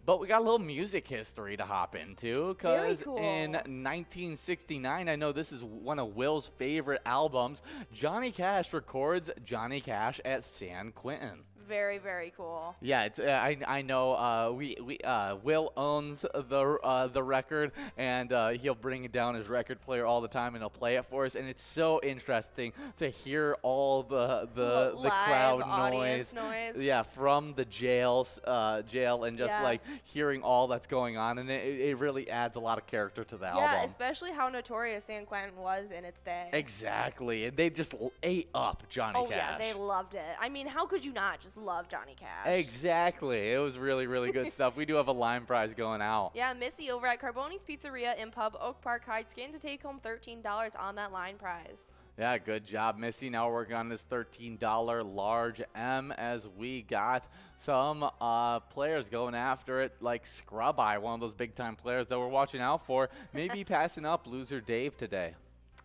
But we got a little music history to hop into, because in 1969, I know this is one of Will's favorite albums. Johnny Cash records Johnny Cash at San Quentin. Very, very cool. Yeah, it's I know Will owns the record, and he'll bring down his record player all the time, and he'll play it for us, and it's so interesting to hear all the crowd audience noise. Yeah, from the jail, and just like hearing all that's going on, and it really adds a lot of character to the album. Yeah, especially how notorious San Quentin was in its day. Exactly, and they just ate up Johnny Cash. Oh yeah, they loved it. I mean, how could you not just love Johnny Cash? Exactly. It was really, really good stuff. We do have a line prize going out. Yeah, Missy over at Carboni's Pizzeria in Pub Oak Park Heights getting to take home $13 on that line prize. Yeah, good job, Missy. Now we're working on this $13 large M, as we got some players going after it, like Scrub Eye, one of those big-time players that we're watching out for. Maybe passing up loser Dave today.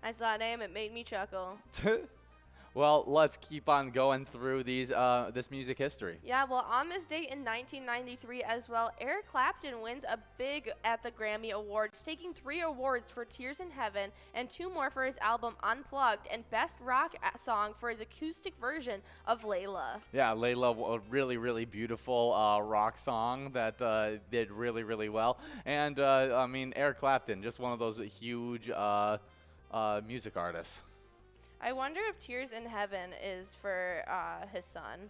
I saw that name. It made me chuckle. Well, let's keep on going through these this music history. Yeah, well, on this date in 1993 as well, Eric Clapton wins a big at the Grammy Awards, taking 3 awards for Tears in Heaven and 2 more for his album Unplugged and Best Rock Song for his acoustic version of Layla. Yeah, Layla, a really, really beautiful rock song that did really, really well. And, I mean, Eric Clapton, just one of those huge music artists. I wonder if Tears in Heaven is for his son.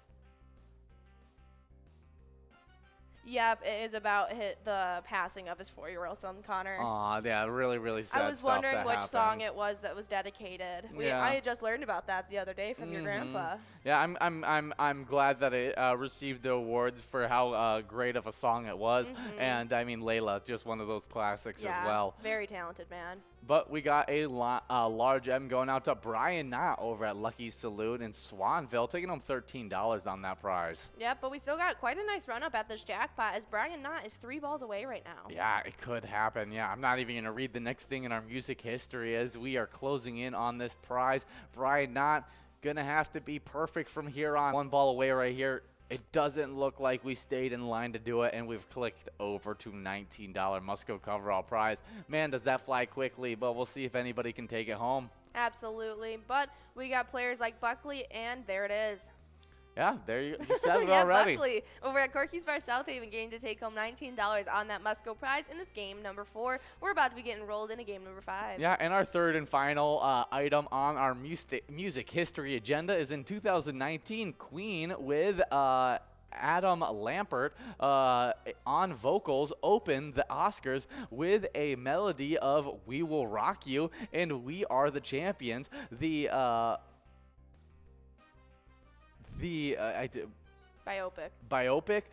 Yep, it is about the passing of his 4-year-old son, Connor. Aw, yeah, really, really sad I was stuff wondering that which happened. song it was that was dedicated. Yeah. I had just learned about that the other day from your grandpa. Yeah, I'm glad that it received the awards for how great of a song it was, and I mean Layla, just one of those classics Yeah, as well. very talented man. But we got a large M going out to Brian Knott over at Lucky Salute in Swanville, taking home $13 on that prize. Yep, but we still got quite a nice run up at this jackpot as Brian Knott is 3 balls away right now. Yeah, it could happen. Yeah, I'm not even going to read the next thing in our music history as we are closing in on this prize. Brian Knott going to have to be perfect from here on. 1 ball away right here. It doesn't look like we stayed in line to do it, and we've clicked over to $19 Musco Coverall prize. Man, does that fly quickly, but we'll see if anybody can take it home. Absolutely, but we got players like Buckley, and there it is. Yeah, there you said it yeah, already. Buckley over at Corky's Bar South Haven getting to take home $19 on that Musco prize in this game number 4. We're about to be getting rolled into game number 5. Yeah, and our third and final item on our music history agenda is in 2019, Queen with Adam Lambert on vocals opened the Oscars with a melody of We Will Rock You and We Are the Champions. Biopic,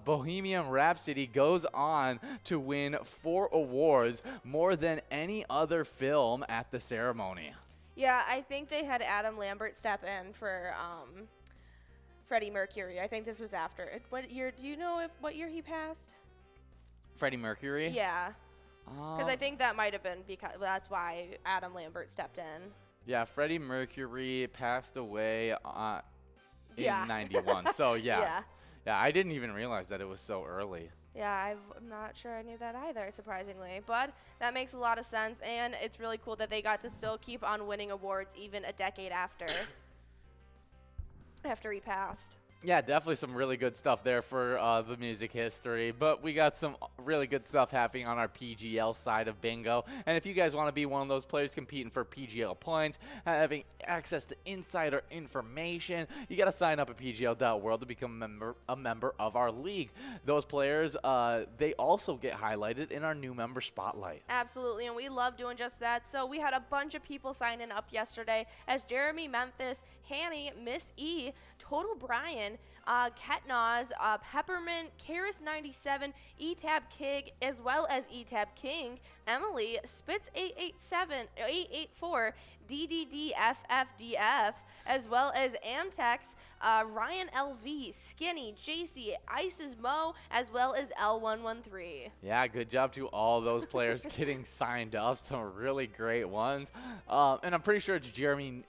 Bohemian Rhapsody goes on to win 4 awards, more than any other film at the ceremony. Yeah, I think they had Adam Lambert step in for Freddie Mercury. I think this was after. What year? Do you know what year he passed? Freddie Mercury? Yeah. Because I think that might have been because that's why Adam Lambert stepped in. Yeah, Freddie Mercury passed away in Yeah. 91. So, Yeah. Yeah, I didn't even realize that it was so early. Yeah, I'm not sure I knew that either, surprisingly. But that makes a lot of sense, and it's really cool that they got to still keep on winning awards even a decade after he passed. Yeah, definitely some really good stuff there for the music history. But we got some really good stuff happening on our PGL side of bingo. And if you guys want to be one of those players competing for PGL points, having access to insider information, you got to sign up at PGL.world to become a member of our league. Those players, they also get highlighted in our new member spotlight. Absolutely, and we love doing just that. So we had a bunch of people signing up yesterday as Jeremy Memphis, Hanny, Miss E, Total Brian, Ketnaz, Peppermint, Karis97, ETAB Kig, as well as ETAB King, Emily, Spitz884, DDDFFDF, as well as Amtex, Ryan LV, Skinny, JC, Isis Mo, as well as L113. Yeah, good job to all those players getting signed up. Some really great ones. And I'm pretty sure it's Jeremy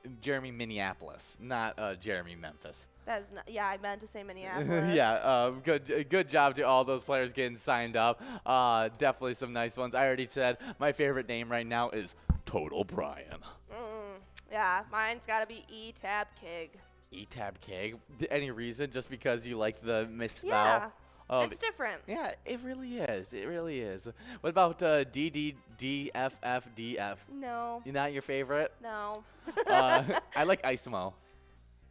Minneapolis, not Jeremy Memphis. That is not, yeah, I meant to say Minneapolis. Yeah, good job to all those players getting signed up. Definitely some nice ones. I already said my favorite name right now is Total Brian. Yeah, mine's got to be ETAB Kig. ETAB Kig? Any reason? Just because you like the misspell? Yeah, it's different. Yeah, it really is. It really is. What about DDDFFDF? No. Not your favorite? No. I like Ismo.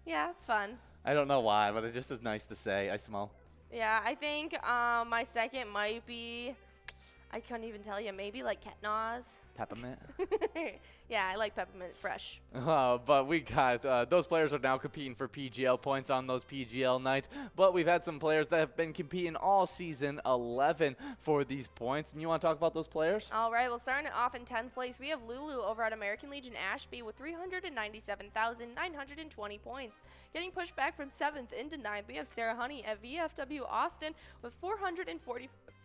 Yeah, it's fun. I don't know why, but it just is nice to say, Ismo. Yeah, I think my second might be, I couldn't even tell you, maybe like Ketnaz. Peppermint. Yeah, I like Peppermint Fresh. But we got those players are now competing for PGL points on those PGL nights. But we've had some players that have been competing all season 11 for these points. And you want to talk about those players? All right, well, starting it off in 10th place, we have Lulu over at American Legion Ashby with 397,920 points. Getting pushed back from 7th into 9th, we have Sarah Honey at VFW Austin with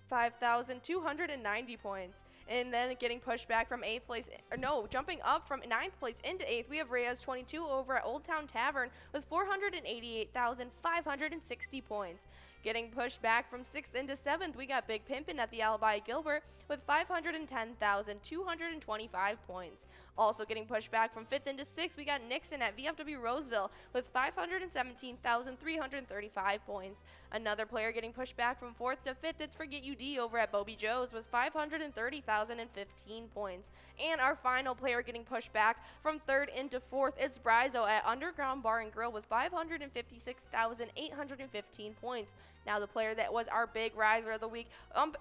5,290 points. And then getting pushed back from 8th place, or no, jumping up from 9th place into 8th, we have Reyes 22 over at Old Town Tavern with 488,560 points. Getting pushed back from 6th into 7th, we got Big Pimpin' at the Alibi Gilbert with 510,225 points. Also getting pushed back from 5th into 6th, we got Nixon at VFW Roseville with 517,335 points. Another player getting pushed back from 4th to 5th, it's Forget You D over at Bobby Joe's with 530,015 points. And our final player getting pushed back from 3rd into 4th, it's Bryzo at Underground Bar and Grill with 556,815 points. Now the player that was our big riser of the week,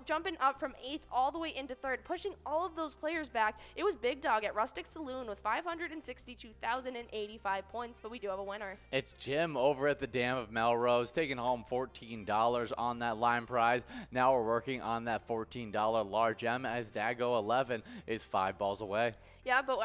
jumping up from 8th all the way into 3rd, pushing all of those players back, it was Big Dog at Rustic Saloon with 562,085 points, but we do have a winner. It's Jim over at the Dam of Melrose, taking home $14 on that line prize. Now we're working on that $14 large M as Dago 11 is 5 balls away. Yeah, but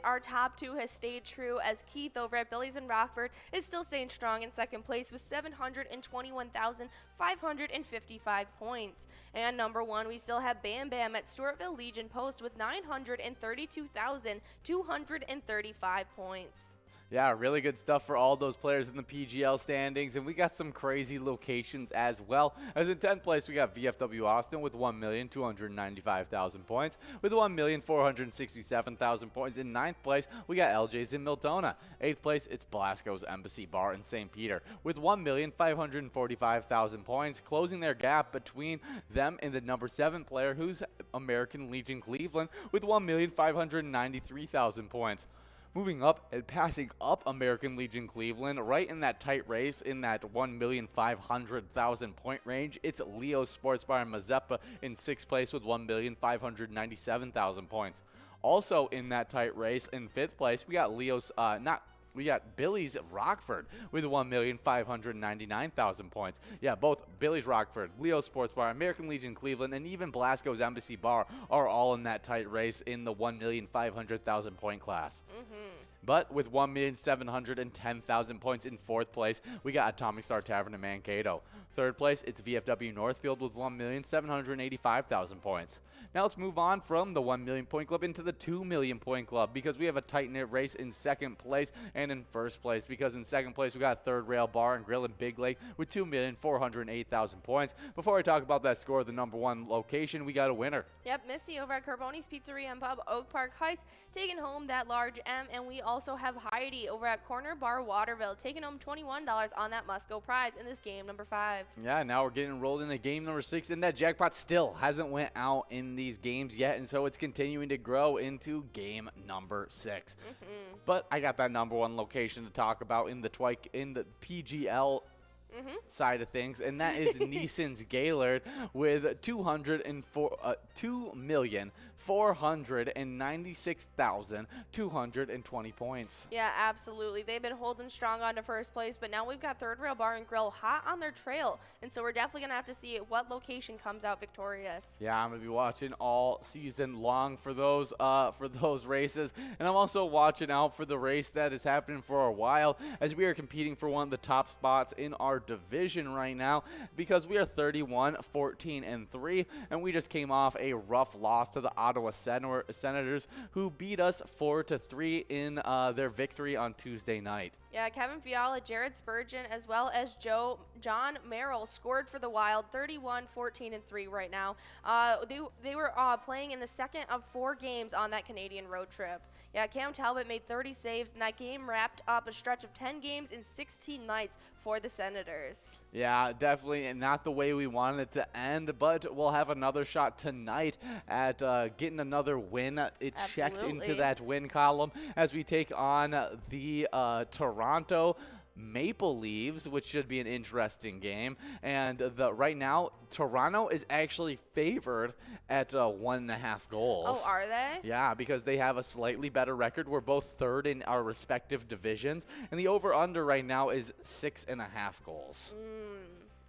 our top 2 has stayed true as Keith over at Billy's in Rockford is still staying strong in 2nd place with 721,555 points. And number 1, we still have Bam Bam at Stewartville Legion Post with 932,235 points. Yeah, really good stuff for all those players in the PGL standings, and we got some crazy locations as well. As in 10th place, we got VFW Austin with 1,295,000 points, with 1,467,000 points. In 9th place, we got LJ's in Miltona. 8th place, it's Blasco's Embassy Bar in St. Peter, with 1,545,000 points, closing their gap between them and the number 7 player, who's American Legion Cleveland, with 1,593,000 points. Moving up and passing up American Legion Cleveland, right in that tight race, in that 1,500,000 point range, it's Leo's Sports Bar in Mazeppa in 6th place with 1,597,000 points. Also in that tight race, in 5th place, we got we got Billy's Rockford with 1,599,000 points. Yeah, both Billy's Rockford, Leo's Sports Bar, American Legion Cleveland, and even Blasco's Embassy Bar are all in that tight race in the 1,500,000 point class. But with 1,710,000 points in 4th place, we got Atomic Star Tavern in Mankato. 3rd place, it's VFW Northfield with 1,785,000 points. Now let's move on from the 1 million point club into the 2 million point club, because we have a tight-knit race in 2nd place and in 1st place, because in 2nd place we got Third Rail Bar and Grill in Big Lake with 2,408,000 points. Before I talk about that score of the number 1 location, we got a winner. Yep, Missy over at Carboni's Pizzeria and Pub, Oak Park Heights, taking home that large M, and we also have Heidi over at Corner Bar Waterville, taking home $21 on that must-go prize in this game number 5. Yeah, now we're getting enrolled into game number 6, and that jackpot still hasn't went out in these games yet, and so it's continuing to grow into game number 6. But I got that number 1 location to talk about in the PGL side of things, and that is Neeson's Gaylord with 2,496,220 points. Yeah, absolutely. They've been holding strong on to 1st place, but now we've got Third Rail Bar and Grill hot on their trail, and so we're definitely going to have to see what location comes out victorious. Yeah, I'm going to be watching all season long for those races, and I'm also watching out for the race that is happening for a while, as we are competing for one of the top spots in our division right now, because we are 31-14-3, and we just came off a rough loss to the Ottawa Senators, who beat us 4-3 in their victory on Tuesday night. Yeah, Kevin Fiala, Jared Spurgeon, as well as John Merrill scored for the Wild, 31-14-3 right now. They were playing in the 2nd of 4 games on that Canadian road trip. Yeah, Cam Talbot made 30 saves, and that game wrapped up a stretch of 10 games in 16 nights for the Senators. Yeah, definitely, and not the way we wanted it to end, but we'll have another shot tonight at getting another win. It's checked into that win column as we take on the Toronto Maple Leaves, which should be an interesting game. And right now, Toronto is actually favored at 1.5 goals. Oh, are they? Yeah, because they have a slightly better record. We're both 3rd in our respective divisions, and the over-under right now is 6.5 goals.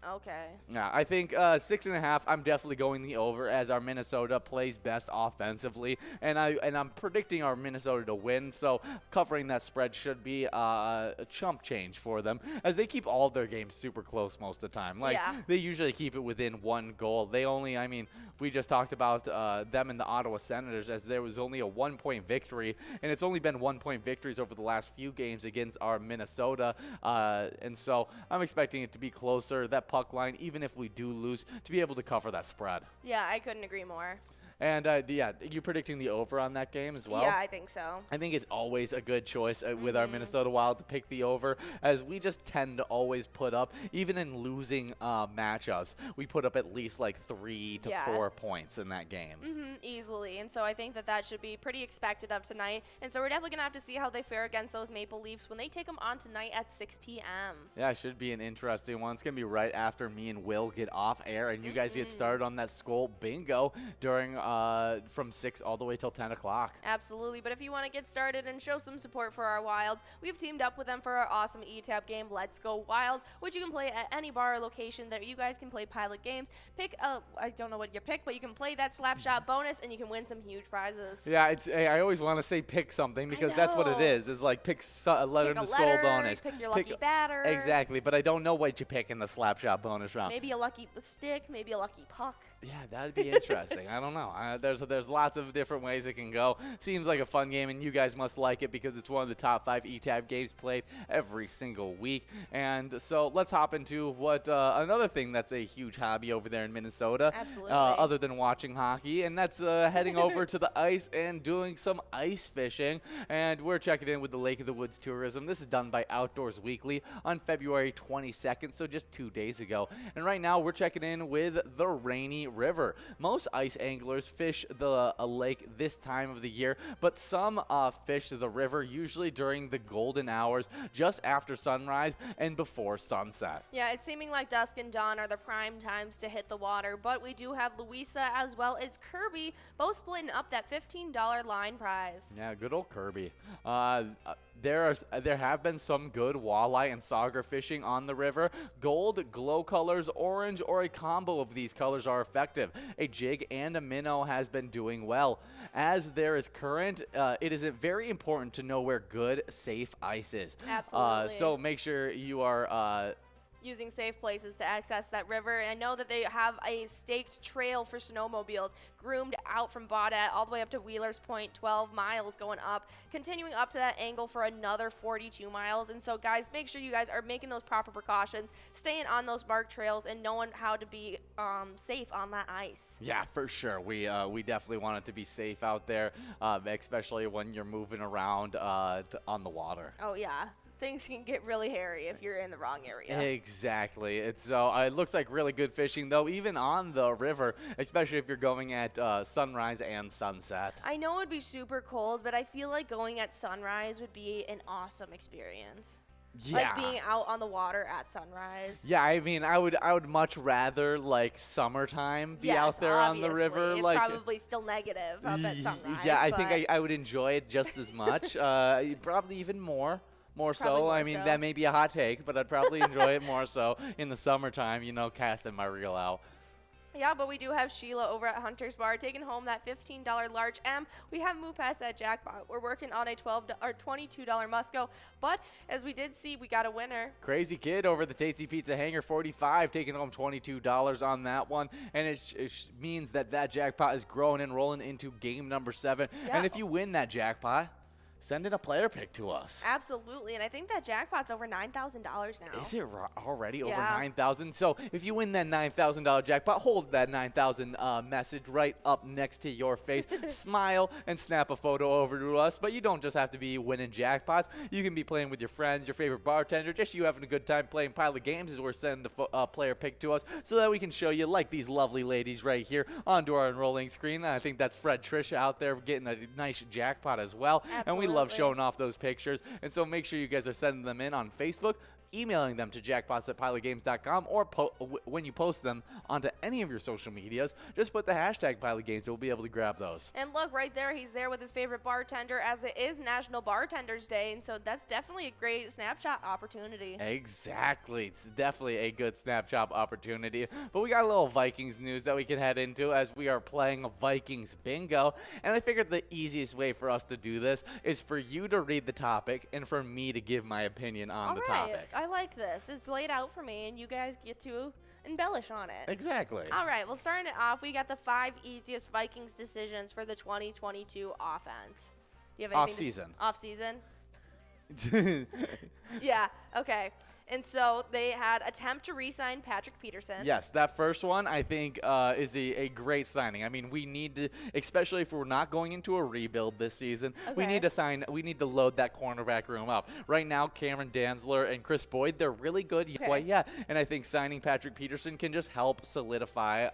Okay. Yeah, I think 6.5. I'm definitely going the over as our Minnesota plays best offensively, and I'm predicting our Minnesota to win. So covering that spread should be a chump change for them, as they keep all their games super close most of the time. Like they usually keep it within 1 goal. They only, I mean, we just talked about them and the Ottawa Senators, as there was only a 1-point victory, and it's only been 1-point victories over the last few games against our Minnesota, and so I'm expecting it to be closer. That puck line, even if we do lose, to be able to cover that spread. Yeah, I couldn't agree more. And yeah, you predicting the over on that game as well? Yeah, I think so. I think it's always a good choice with our Minnesota Wild to pick the over, as we just tend to always put up, even in losing matchups, we put up at least like 3 to 4 points in that game. Easily. And so I think that that should be pretty expected of tonight. And so we're definitely going to have to see how they fare against those Maple Leafs when they take them on tonight at 6 p.m. Yeah, it should be an interesting one. It's going to be right after me and Will get off air, and you guys get started on that Skull Bingo during from 6 all the way till 10 o'clock. Absolutely. But if you want to get started and show some support for our Wilds, we've teamed up with them for our awesome eTap game, Let's Go Wild, which you can play at any bar or location that you guys can play Pilot games. Pick I don't know what you pick, but you can play that slap shot bonus and you can win some huge prizes. Yeah, I always want to say pick something, because that's what it is like pick a letter in the Skull bonus. Pick your lucky batter. Exactly, but I don't know what you pick in the slap shot bonus round. Maybe a lucky stick, maybe a lucky puck. Yeah, that'd be interesting. I don't know. There's lots of different ways it can go. Seems like a fun game, and you guys must like it because it's one of the top 5 eTab games played every single week. And so let's hop into what another thing that's a huge hobby over there in Minnesota, other than watching hockey, and that's heading over to the ice and doing some ice fishing. And we're checking in with the Lake of the Woods Tourism. This is done by Outdoors Weekly on February 22nd, so just 2 days ago. And right now we're checking in with the Rainy River. Most ice anglers fish the lake this time of the year, but some fish the river usually during the golden hours, just after sunrise and before sunset. Yeah, it's seeming like dusk and dawn are the prime times to hit the water, but we do have Louisa as well as Kirby, both splitting up that $15 line prize. Yeah, good old Kirby. There have been some good walleye and sauger fishing on the river. Gold, glow colors, orange, or a combo of these colors are effective. A jig and a minnow has been doing well. As there is current, it is very important to know where good, safe ice is. Absolutely. So make sure you are using safe places to access that river. I know that they have a staked trail for snowmobiles groomed out from Baudette all the way up to Wheeler's Point, 12 miles going up, continuing up to that angle for another 42 miles. And so guys, make sure you guys are making those proper precautions, staying on those marked trails and knowing how to be safe on that ice. Yeah, for sure. We definitely want it to be safe out there, especially when you're moving around on the water. Oh yeah. Things can get really hairy if you're in the wrong area. Exactly. It looks like really good fishing, though, even on the river, especially if you're going at sunrise and sunset. I know it would be super cold, but I feel like going at sunrise would be an awesome experience. Yeah. Like being out on the water at sunrise. Yeah, I mean, I would much rather like summertime be out there obviously. On the river. It's probably still negative up at sunrise. Yeah, I think I would enjoy it just as much, probably even more so. I mean, that may be a hot take, but I'd probably enjoy it more so in the summertime, casting my reel out. Yeah, but we do have Sheila over at Hunter's Bar taking home that $15 large M. We haven't moved past that jackpot. We're working on a $22 Musco, but as we did see, we got a winner. Crazy Kid over the Tasty Pizza Hanger 45, taking home $22 on that one, and it means that jackpot is growing and rolling into game number 7. Yeah. And if you win that jackpot, send in a player pick to us. Absolutely, and I think that jackpot's over $9,000 now. Is it already over 9,000? So if you win that $9,000 jackpot, hold that 9,000 message right up next to your face. Smile and snap a photo over to us. But you don't just have to be winning jackpots. You can be playing with your friends, your favorite bartender, just you having a good time playing Pilot games as we're sending a player pick to us so that we can show you, like these lovely ladies right here, onto our enrolling screen. I think that's Fred Trisha out there getting a nice jackpot as well. Absolutely. And we love showing off those pictures. And so make sure you guys are sending them in on Facebook, emailing them to jackpots@pilotgames.com, or when you post them onto any of your social medias, just put the hashtag PilotGames, and we'll be able to grab those. And look, right there, he's there with his favorite bartender, as it is National Bartenders Day, and so that's definitely a great snapshot opportunity. Exactly. It's definitely a good snapshot opportunity. But we got a little Vikings news that we can head into as we are playing Vikings bingo. And I figured the easiest way for us to do this is for you to read the topic and for me to give my opinion on the topic. I like this. It's laid out for me, and you guys get to embellish on it. Exactly. All right, well, starting it off, we got the 5 easiest Vikings decisions for the 2022 offense. Do you have anything Off-season. Off-season? Yeah, okay. And so they had attempt to re-sign Patrick Peterson. Yes, that first one I think is a great signing. I mean, we need to, especially if we're not going into a rebuild this season, we need to load that cornerback room up. Right now, Cameron Dantzler and Chris Boyd, they're really good. And I think signing Patrick Peterson can just help solidify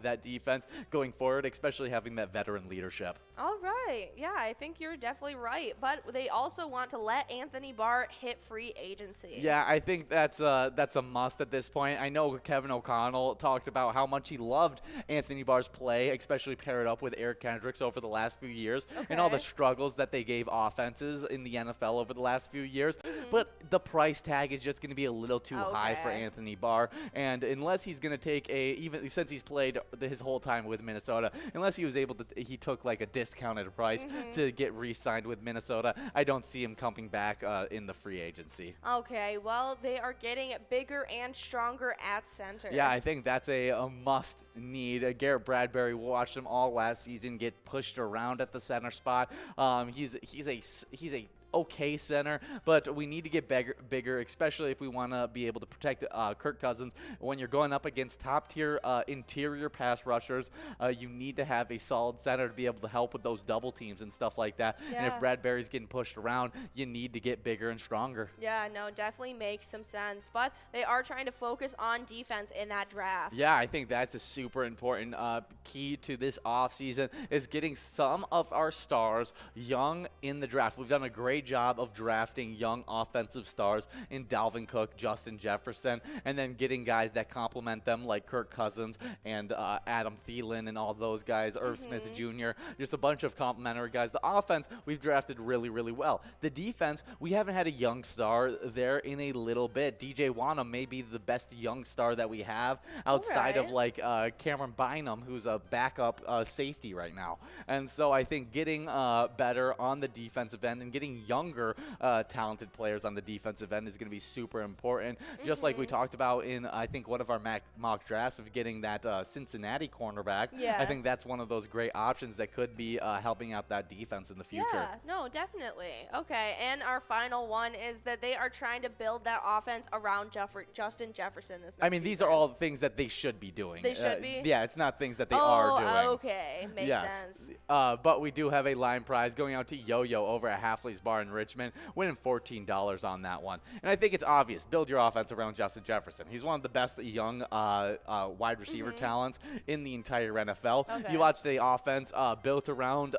that defense going forward, especially having that veteran leadership. All right. Yeah, I think you're definitely right. But they also want to let Anthony Barr hit free agency. Yeah, I think that's a must at this point. I know Kevin O'Connell talked about how much he loved Anthony Barr's play, especially paired up with Eric Kendricks over the last few years, and all the struggles that they gave offenses in the NFL over the last few years. But the price tag is just going to be a little too high for Anthony Barr, and unless he's going to take even since he's played his whole time with Minnesota, unless he was able to, he took like a discounted price to get re-signed with Minnesota, I don't see him coming back in the free agency. Okay, well, they are getting bigger and stronger at center. Yeah, I think that's a must need. Garrett Bradbury, we watched him all last season get pushed around at the center spot. He's a okay center, but we need to get bigger, especially if we want to be able to protect Kirk Cousins. When you're going up against top-tier interior pass rushers, you need to have a solid center to be able to help with those double teams and stuff like that. Yeah. And if Bradbury's getting pushed around, you need to get bigger and stronger. Yeah, no, definitely makes some sense. But they are trying to focus on defense in that draft. Yeah, I think that's a super important key to this offseason is getting some of our stars young in the draft. We've done a great job of drafting young offensive stars in Dalvin Cook, Justin Jefferson, and then getting guys that complement them like Kirk Cousins and Adam Thielen and all those guys, Irv Smith Jr., just a bunch of complimentary guys. The offense, we've drafted really, really well. The defense, we haven't had a young star there in a little bit. DJ Wanham may be the best young star that we have outside of like Cameron Bynum, who's a backup safety right now. And so I think getting better on the defensive end and getting younger talented players on the defensive end is going to be super important. Just like we talked about in, I think, one of our mock drafts of getting that Cincinnati cornerback. Yeah. I think that's one of those great options that could be helping out that defense in the future. Yeah, no, definitely. Okay, and our final one is that they are trying to build that offense around Justin Jefferson this next I mean, these season. are all things that they should be doing. They should be? Yeah, it's not things that they are doing. Okay, makes sense. But we do have a line prize going out to Yo-Yo over at Halfley's Bar in Richmond, winning $14 on that one. And I think it's obvious. Build your offense around Justin Jefferson. He's one of the best young wide receiver talents in the entire NFL. Okay. You watch the offense built around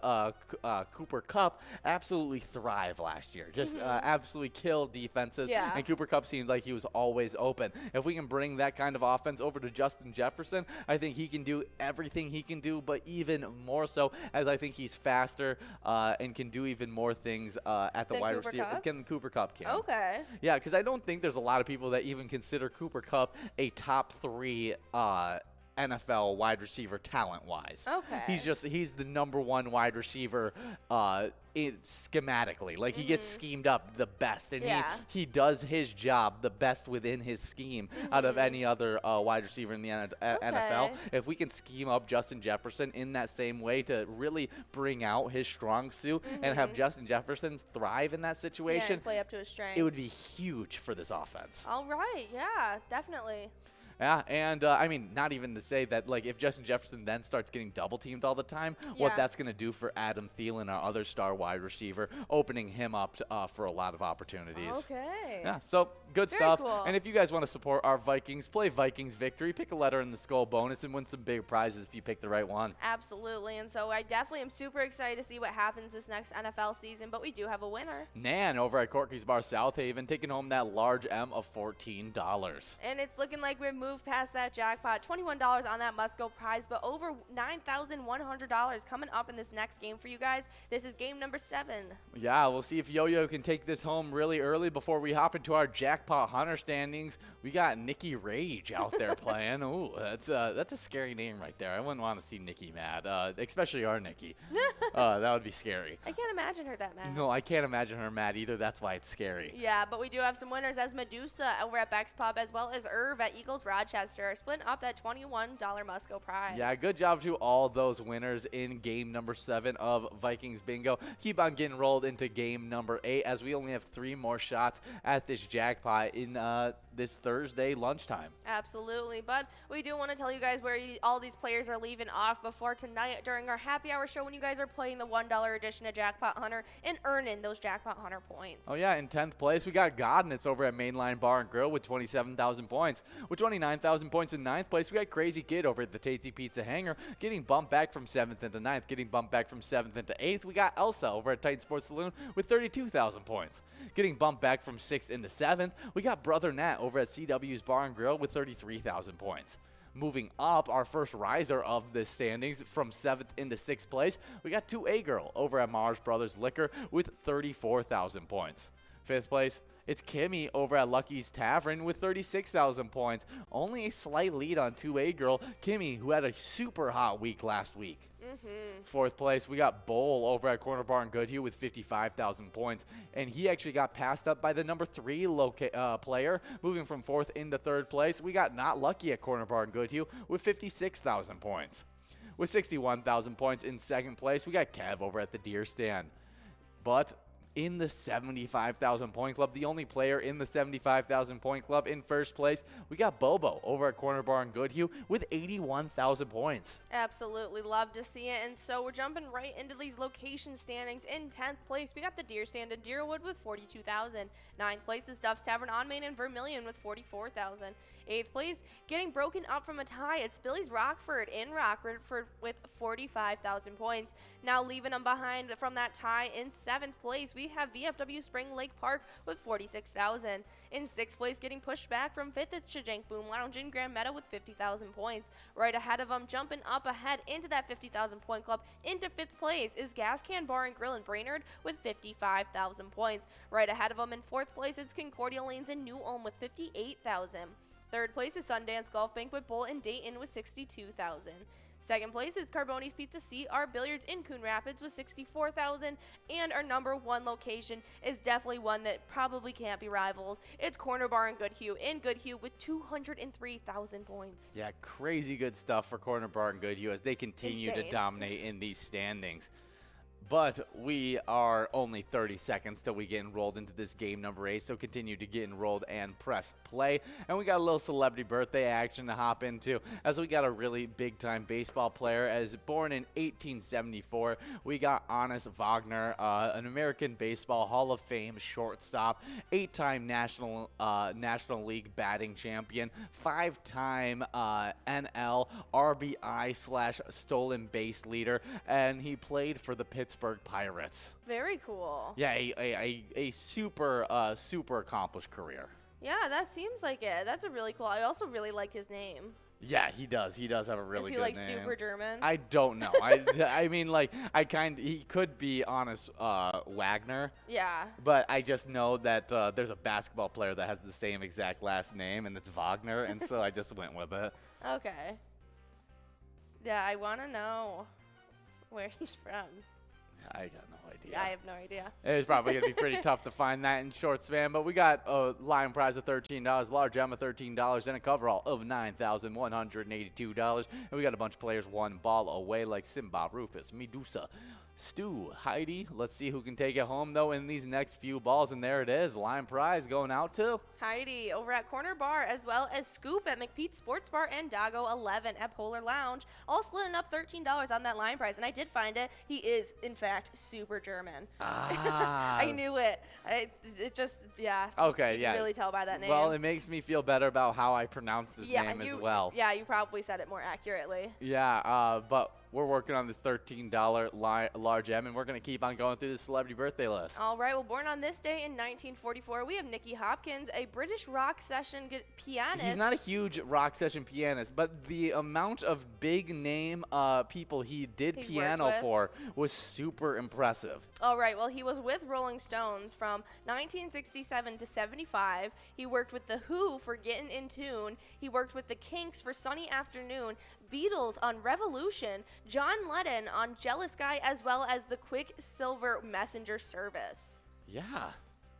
Cooper Kupp absolutely thrive last year. Just absolutely kill defenses. Yeah. And Cooper Kupp seems like he was always open. If we can bring that kind of offense over to Justin Jefferson, I think he can do everything he can do, but even more so, as I think he's faster and can do even more things at the wide receiver than Cooper Kupp can. Okay. Yeah, because I don't think there's a lot of people that even consider Cooper Kupp a top 3 NFL wide receiver talent-wise. Okay. He's the number 1 wide receiver schematically. Like, he gets schemed up the best, and he does his job the best within his scheme out of any other wide receiver in the NFL. If we can scheme up Justin Jefferson in that same way to really bring out his strong suit and have Justin Jefferson thrive in that situation, play up to his strengths. it would be huge for this offense. All right, yeah, definitely. Yeah, and I mean, not even to say that, like, if Justin Jefferson then starts getting double teamed all the time, what that's going to do for Adam Thielen, our other star wide receiver, opening him up for a lot of opportunities. Okay. Yeah, so good Very stuff. cool. And if you guys want to support our Vikings, play Vikings Victory, pick a letter in the skull bonus, and win some big prizes if you pick the right one. Absolutely, and so I definitely am super excited to see what happens this next NFL season, but we do have a winner. Nan over at Corky's Bar South Haven taking home that large M of $14. And it's looking like we've moved past that jackpot. $21 on that must-go prize, but over $9,100 coming up in this next game for you guys. This is game number 7. Yeah, we'll see if Yo-Yo can take this home really early before we hop into our jackpot hunter standings. We got Nikki Rage out there playing. Ooh, that's a scary name right there. I wouldn't want to see Nikki mad, especially our Nikki. That would be scary. I can't imagine her that mad. No, I can't imagine her mad either. That's why it's scary. Yeah, but we do have some winners as Medusa over at Beck's Pub, as well as Irv at Eagles Rochester, splitting up that $21 must-go prize. Yeah, good job to all those winners in game number 7 of Vikings Bingo. Keep on getting rolled into game number 8 as we only have 3 more shots at this jackpot in this Thursday lunchtime. Absolutely, but we do want to tell you guys where all these players are leaving off before tonight during our happy hour show when you guys are playing the $1 edition of Jackpot Hunter and earning those Jackpot Hunter points. Oh yeah, in 10th place we got Godnitz over at Mainline Bar and Grill with 27,000 points. With 29,000 points in 9th place we got Crazy Kid over at the Tasty Pizza Hangar getting bumped back from 7th into 9th, getting bumped back from 7th into 8th. We got Elsa over at Titan Sports Saloon with 32,000 points. Getting bumped back from 6th into 7th, we got Brother Nat over at CW's Bar and Grill with 33,000 points. Moving up, our first riser of the standings from 7th into 6th place, we got 2A Girl over at Mars Brothers Liquor with 34,000 points. 5th place, it's Kimmy over at Lucky's Tavern with 36,000 points. Only a slight lead on 2A Girl, Kimmy, who had a super hot week last week. 4th place, we got Bowl over at Corner Bar in Goodhue with 55,000 points. And he actually got passed up by the number 3 player. Moving from 4th into 3rd place, we got Not Lucky at Corner Bar in Goodhue with 56,000 points. With 61,000 points in 2nd place, we got Kev over at the Deer Stand. But in the 75,000 point club, the only player in the 75,000 point club in 1st place, we got Bobo over at Corner Bar in Goodhue with 81,000 points. Absolutely love to see it. And so we're jumping right into these location standings. In 10th place, we got the Deer Stand in Deerwood with 42,000. 9th place is Duff's Tavern on Main in Vermilion with 44,000. 8th place, getting broken up from a tie, it's Billy's Rockford in Rockford with 45,000 points. Now leaving them behind from that tie in 7th place, we have VFW Spring Lake Park with 46,000. In 6th place, getting pushed back from 5th is Chajank Boom Lounge in Grand Meadow with 50,000 points. Right ahead of them, jumping up ahead into that 50,000 point club, into 5th place is Gas Can Bar and Grill in Brainerd with 55,000 points. Right ahead of them in 4th place, it's Concordia Lanes in New Ulm with 58,000. 3rd place is Sundance Golf Banquet Bowl in Dayton with 62,000. 2nd place is Carboni's Pizza CR Billiards in Coon Rapids with 64,000. And our number 1 location is definitely one that probably can't be rivaled. It's Corner Bar in Goodhue with 203,000 points. Yeah, crazy good stuff for Corner Bar and Goodhue as they continue to dominate in these standings. But we are only 30 seconds till we get enrolled into this game number 8, so continue to get enrolled and press play. And we got a little celebrity birthday action to hop into, as we got a really big-time baseball player. As born in 1874, we got Hannes Wagner, an American Baseball Hall of Fame shortstop, 8-time National League batting champion, 5-time NL RBI/stolen base leader, and he played for the Pittsburgh Pirates. Very cool. Yeah, a super accomplished career. Yeah, that seems like it. That's a really cool. I also really like his name. Yeah, he does. He does have a really good name. Is he like super German? I don't know. I mean, like, he could be Hannes Wagner. Yeah. But I just know that there's a basketball player that has the same exact last name, and it's Wagner, and so I just went with it. Okay. Yeah, I want to know where he's from. I got no idea. I have no idea. It's probably going to be pretty tough to find that in short span, but we got a line prize of $13, large gem of $13, and a coverall of $9,182. And we got a bunch of players one ball away like Simba, Rufus, Medusa, Stu, Heidi. Let's see who can take it home, though, in these next few balls. And there it is. Line prize going out to Heidi over at Corner Bar, as well as Scoop at McPete's Sports Bar and Dago 11 at Polar Lounge, all splitting up $13 on that line prize. And I did find it. He is, in fact, super German. I knew it. It just, yeah. Okay, you yeah. can really tell by that name. Well, it makes me feel better about how I pronounce his name as well. Yeah, you probably said it more accurately. Yeah, but we're working on this $13 large M, and we're going to keep on going through the celebrity birthday list. All right, well, born on this day in 1944, we have Nicky Hopkins, a British rock session pianist. He's not a huge rock session pianist, but the amount of big name people he did piano for was super impressive. All right, well, he was with Rolling Stones from 1967 to 75. He worked with The Who for Getting in Tune. He worked with The Kinks for Sunny Afternoon, Beatles on Revolution, John Lennon on Jealous Guy, as well as the Quicksilver Messenger service. Yeah.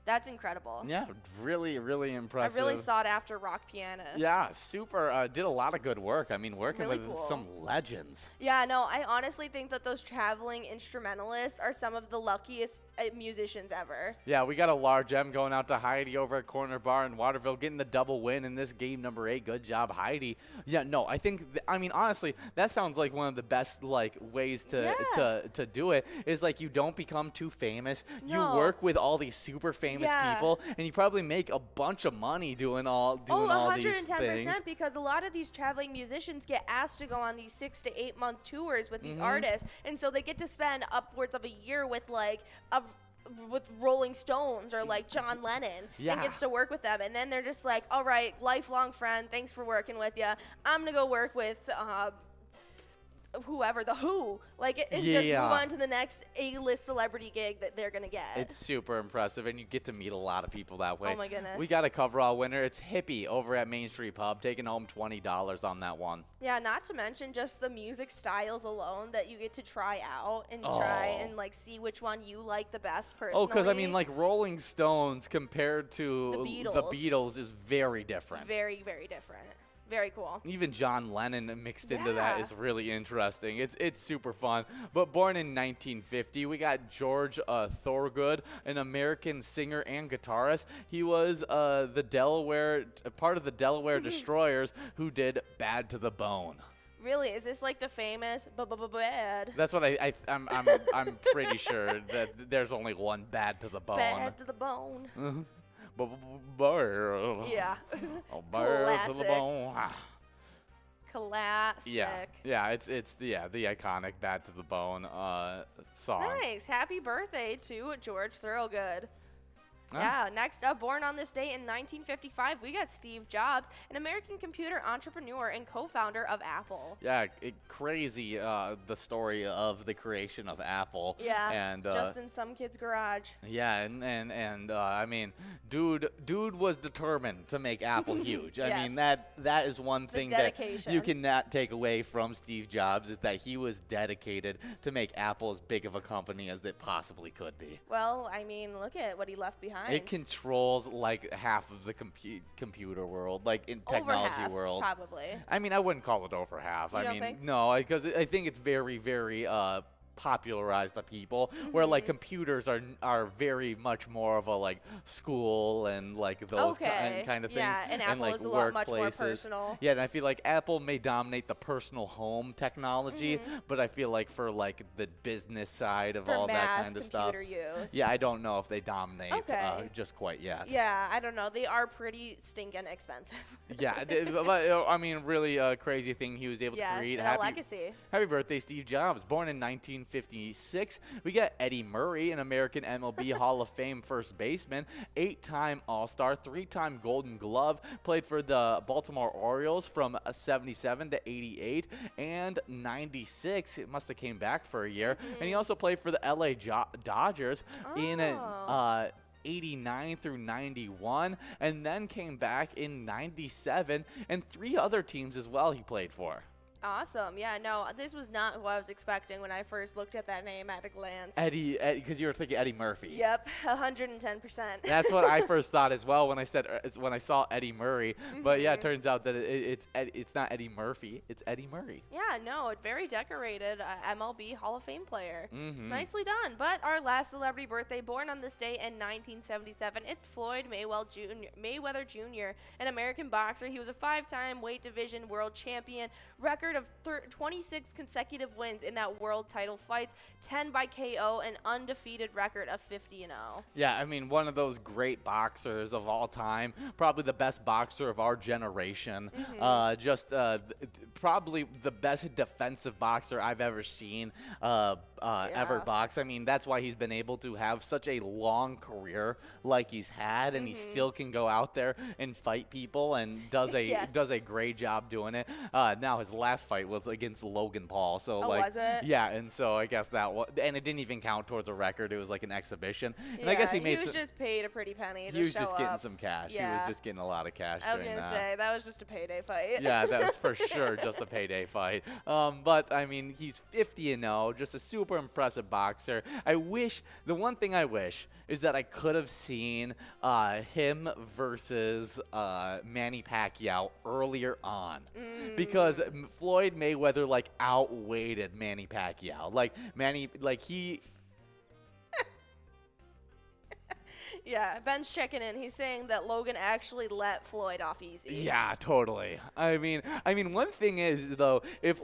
That's incredible. Yeah, really, really impressive. A really sought-after rock pianist. Yeah, super. Did a lot of good work. I mean, working Really with cool. some legends. Yeah, no, I honestly think that those traveling instrumentalists are some of the luckiest musicians ever. Yeah, we got a large M going out to Heidi over at Corner Bar in Waterville, getting the double win in this game number 8. Good job, Heidi. Yeah, no, I think, I mean, honestly, that sounds like one of the best, like, ways to do it, is, like, you don't become too famous. No. You work with all these super famous people, and you probably make a bunch of money doing all these things. 110%, because a lot of these traveling musicians get asked to go on these 6 to 8 month tours with these artists, and so they get to spend upwards of a year with with Rolling Stones or like John Lennon and gets to work with them, and then they're just like, all right, lifelong friend, thanks for working with you, I'm gonna go work with whoever, The Who, and just move on to the next A-list celebrity gig that they're gonna get. It's super impressive, and you get to meet a lot of people that way. Oh my goodness. We got a coverall winner. It's Hippie over at Main Street Pub, taking home $20 on that one. Yeah, not to mention just the music styles alone that you get to try out and try and see which one you like the best personally. Oh, because I mean, Rolling Stones compared to The Beatles is very different. Very, very different. Very cool. Even John Lennon mixed into that is really interesting. It's super fun. But born in 1950, we got George Thorogood, an American singer and guitarist. He was part of the Delaware Destroyers, who did Bad to the Bone. Really? Is this like the famous Bad? That's what I'm pretty sure that there's only one Bad to the Bone. Bad to the Bone. Yeah. Bad to the bone. Classic. Yeah, it's the iconic Bad to the Bone song. Nice. Happy birthday to George Thorogood. Yeah, next up, born on this day in 1955, we got Steve Jobs, an American computer entrepreneur and co-founder of Apple. Yeah, crazy the story of the creation of Apple. Yeah, and just in some kid's garage. Yeah, and I mean, dude was determined to make Apple huge. I mean, that is one thing that you cannot take away from Steve Jobs, is that he was dedicated to make Apple as big of a company as it possibly could be. Well, I mean, look at what he left behind. It controls like half of the computer world, like in technology over half, world. Probably. I mean, I wouldn't call it over half. You don't think? No, because I think it's very, very popularized the people, where like computers are very much more of a like school and like those kind of things. Yeah, and Apple like is a lot much more personal. Yeah, and I feel like Apple may dominate the personal home technology, but I feel like for like the business side of all that kind of stuff, use. yeah, I don't know if they dominate just quite yet. Yeah, I don't know. They are pretty stinking expensive. Yeah, but I mean, really crazy thing he was able to create. Yes, a legacy. Happy birthday, Steve Jobs. Born in 1956. We got Eddie Murray, an American MLB Hall of Fame first baseman, 8-time All-Star, 3-time Golden Glove, played for the Baltimore Orioles from 77 to 88 and 96. It must have came back for a year. And he also played for the LA Dodgers in 89 through 91, and then came back in 97, and 3 other teams as well he played for. Awesome. Yeah, no, this was not who I was expecting when I first looked at that name at a glance. Eddie, because you were thinking Eddie Murphy. Yep, 110%. That's what I first thought as well when I saw Eddie Murray. But yeah, it turns out that it's not Eddie Murphy, it's Eddie Murray. Yeah, no, very decorated MLB Hall of Fame player. Nicely done. But our last celebrity birthday, born on this day in 1977, it's Floyd Mayweather Jr., an American boxer. He was a 5-time weight division world champion, record of 26 consecutive wins in that world title fights, 10 by KO, an undefeated record of 50-0. Yeah, I mean, one of those great boxers of all time, probably the best boxer of our generation. Probably the best defensive boxer I've ever seen ever box. I mean, that's why he's been able to have such a long career like he's had, and he still can go out there and fight people and does a great job doing it. Now his last fight was against Logan Paul, so was it? Yeah, and so I guess that was, and it didn't even count towards a record. It was like an exhibition. And I guess he was just paid a pretty penny to he was show just up. getting some cash. Yeah. He was just getting a lot of cash. I was gonna say that was just a payday fight. Yeah, that was for sure just a payday fight. But I mean, he's 50-0, just a super impressive boxer. The one thing I wish is that I could have seen him versus Manny Pacquiao earlier on, because Floyd Mayweather outweighed Manny Pacquiao. He. Yeah, Ben's checking in. He's saying that Logan actually let Floyd off easy. Yeah, totally. I mean, one thing is though, it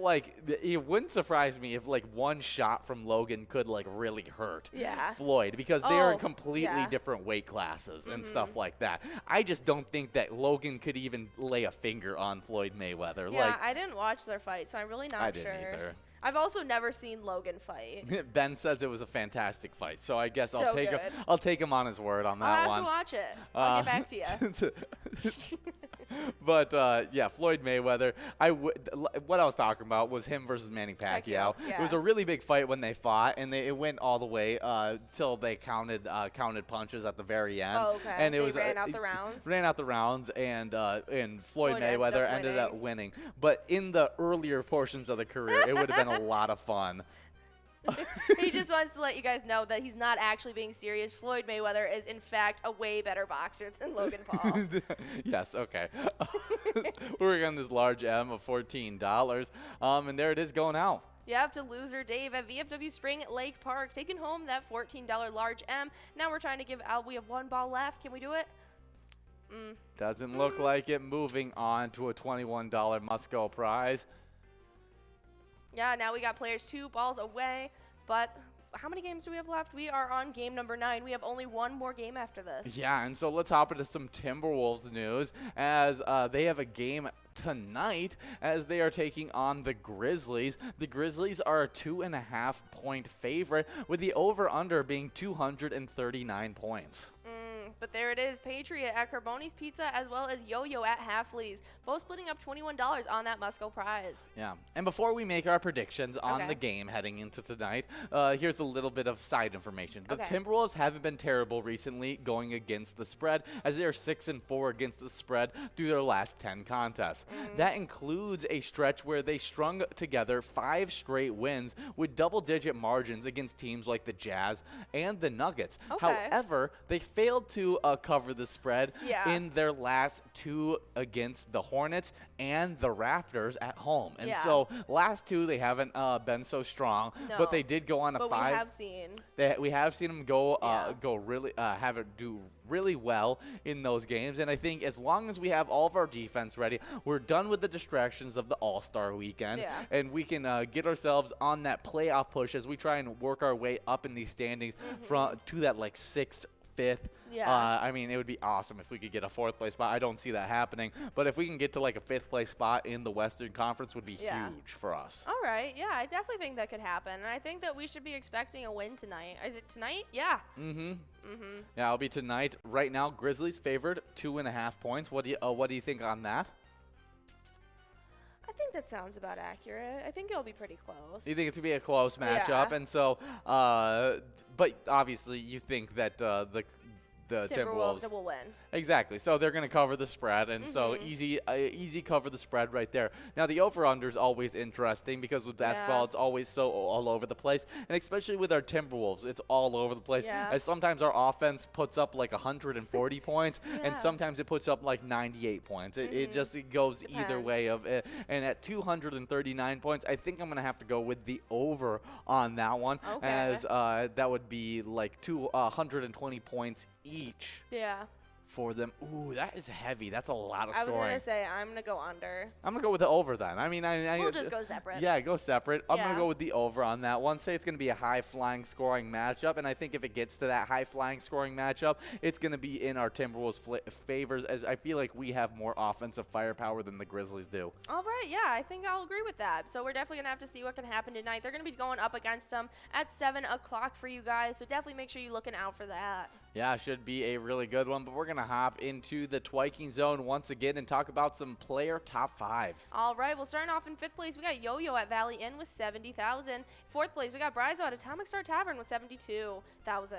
wouldn't surprise me if one shot from Logan could really hurt Floyd, because they are in completely different weight classes and stuff like that. I just don't think that Logan could even lay a finger on Floyd Mayweather. Yeah, I didn't watch their fight, so I'm really not sure. I didn't either. I've also never seen Logan fight. Ben says it was a fantastic fight, so I guess good. I'll take him on his word on that one. I'll have to watch it. I'll get back to you. But yeah, Floyd Mayweather. What I was talking about was him versus Manny Pacquiao. It was a really big fight when they fought, and it went all the way till they counted punches at the very end. Oh, okay. And they ran out the rounds. Ran out the rounds, and Floyd Mayweather ended up winning. But in the earlier portions of the career, it would have been a lot of fun. He just wants to let you guys know that he's not actually being serious. Floyd Mayweather is, in fact, a way better boxer than Logan Paul. Yes, okay. We're on this large M of $14, and there it is going out. You have to loser Dave at VFW Spring Lake Park, taking home that $14 large M. Now we're trying to give out. We have one ball left. Can we do it? Doesn't look like it. Moving on to a $21 must-go prize. Yeah, now we got players 2 balls away, but how many games do we have left? We are on game number 9. We have only one more game after this. Yeah, and so let's hop into some Timberwolves news, as they have a game tonight as they are taking on the Grizzlies. The Grizzlies are a 2.5-point favorite, with the over-under being 239 points. But there it is, Patriot at Carboni's Pizza, as well as Yo-Yo at Halfleys, both splitting up $21 on that must-go prize. Yeah, and before we make our predictions on the game heading into tonight, here's a little bit of side information. The Timberwolves haven't been terrible recently going against the spread, as they are 6-4 against the spread through their last 10 contests. That includes a stretch where they strung together 5 straight wins with double-digit margins against teams like the Jazz and the Nuggets. However, they failed to cover the spread in their last 2 against the Hornets and the Raptors at home. And so last 2 they haven't been so strong, but they did go on a 5. But we have seen. We have seen them go really have it do really well in those games. And I think as long as we have all of our defense ready, we're done with the distractions of the All-Star weekend, and we can get ourselves on that playoff push as we try and work our way up in these standings to that 6th, 5th. I mean, it would be awesome if we could get a 4th place spot. I don't see that happening, but if we can get to a 5th place spot in the Western Conference, would be huge for us. All right, yeah, I definitely think that could happen, and I think that we should be expecting a win tonight. Is it tonight? Yeah. Yeah, it'll be tonight. Right now, Grizzlies favored 2.5 points. What do you think on that? I think that sounds about accurate. I think it'll be pretty close. You think it's going to be a close matchup? And so, but obviously you think that the Timberwolves will win. Exactly. So they're going to cover the spread, and so easy cover the spread right there. Now the over/under is always interesting because with basketball it's always so all over the place, and especially with our Timberwolves, it's all over the place. Yeah. As sometimes our offense puts up like 140 points, and sometimes it puts up like 98 points. It just goes either way of it. And at 239 points, I think I'm going to have to go with the over on that one, as that would be like 220 points each. Yeah. For them. Ooh, that is heavy. That's a lot of I scoring. was going to say, I'm going to go under. I'm going to go with the over then. I mean, We'll just go separate. Yeah, go separate. I'm going to go with the over on that one. Say it's going to be a high-flying scoring matchup, and I think if it gets to that high-flying scoring matchup, it's going to be in our Timberwolves' favors, as I feel like we have more offensive firepower than the Grizzlies do. All right, yeah, I think I'll agree with that. So we're definitely going to have to see what can happen tonight. They're going to be going up against them at 7 o'clock for you guys, so definitely make sure you're looking out for that. Yeah, should be a really good one, but we're going to hop into the Twiking Zone once again and talk about some player top fives. All right, well, starting off in 5th place, we got Yo-Yo at Valley Inn with 70,000. 4th place, we got Bryzo at Atomic Star Tavern with 72,000.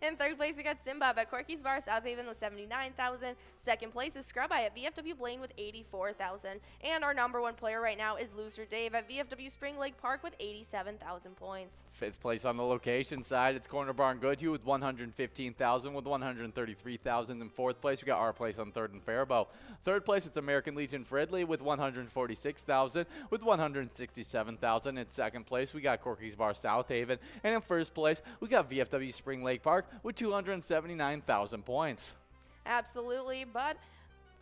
In 3rd place, we got Zimbab at Corky's Bar South Haven with 79,000. 2nd place is Scrub Eye at VFW Blaine with 84,000. And our number 1 player right now is Loser Dave at VFW Spring Lake Park with 87,000 points. 5th place on the location side, it's Corner Bar and Goodhue with 115,000 with 133,000. In 4th place, we got our place on 3rd and Faribault. 3rd place, it's American Legion Fridley with 146,000 with 167,000. In 2nd place, we got Corky's Bar South Haven. And in 1st place, we got VFW Spring Lake Park with 279,000 points. Absolutely, but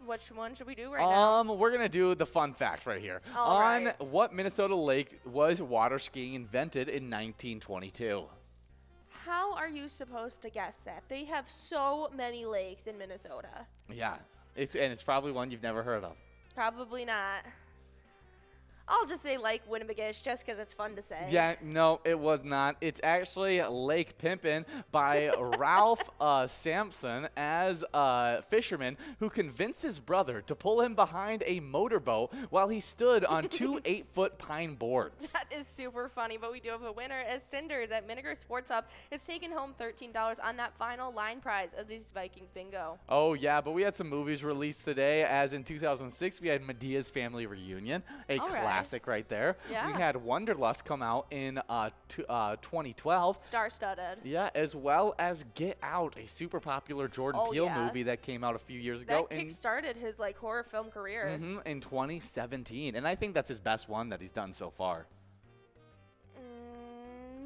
which one should we do right now? We're going to do the fun fact right here. On what Minnesota lake was water skiing invented in 1922? How are you supposed to guess that? They have so many lakes in Minnesota. Yeah, it's probably one you've never heard of. Probably not. I'll just say Lake Winnipegish just because it's fun to say. Yeah, no, it was not. It's actually Lake Pimpin by Ralph Sampson as a fisherman who convinced his brother to pull him behind a motorboat while he stood on 2 8-foot pine boards. That is super funny, but we do have a winner as Cinders at Miniger Sports Hub is taking home $13 on that final line prize of these Vikings bingo. Oh, yeah, but we had some movies released today, as in 2006 we had Medea's Family Reunion, a classic right there. Yeah. We had Wanderlust come out in 2012. Star-studded. Yeah, as well as Get Out, a super popular Jordan Peele movie that came out a few years ago. That kick-started his horror film career. In 2017, and I think that's his best one that he's done so far.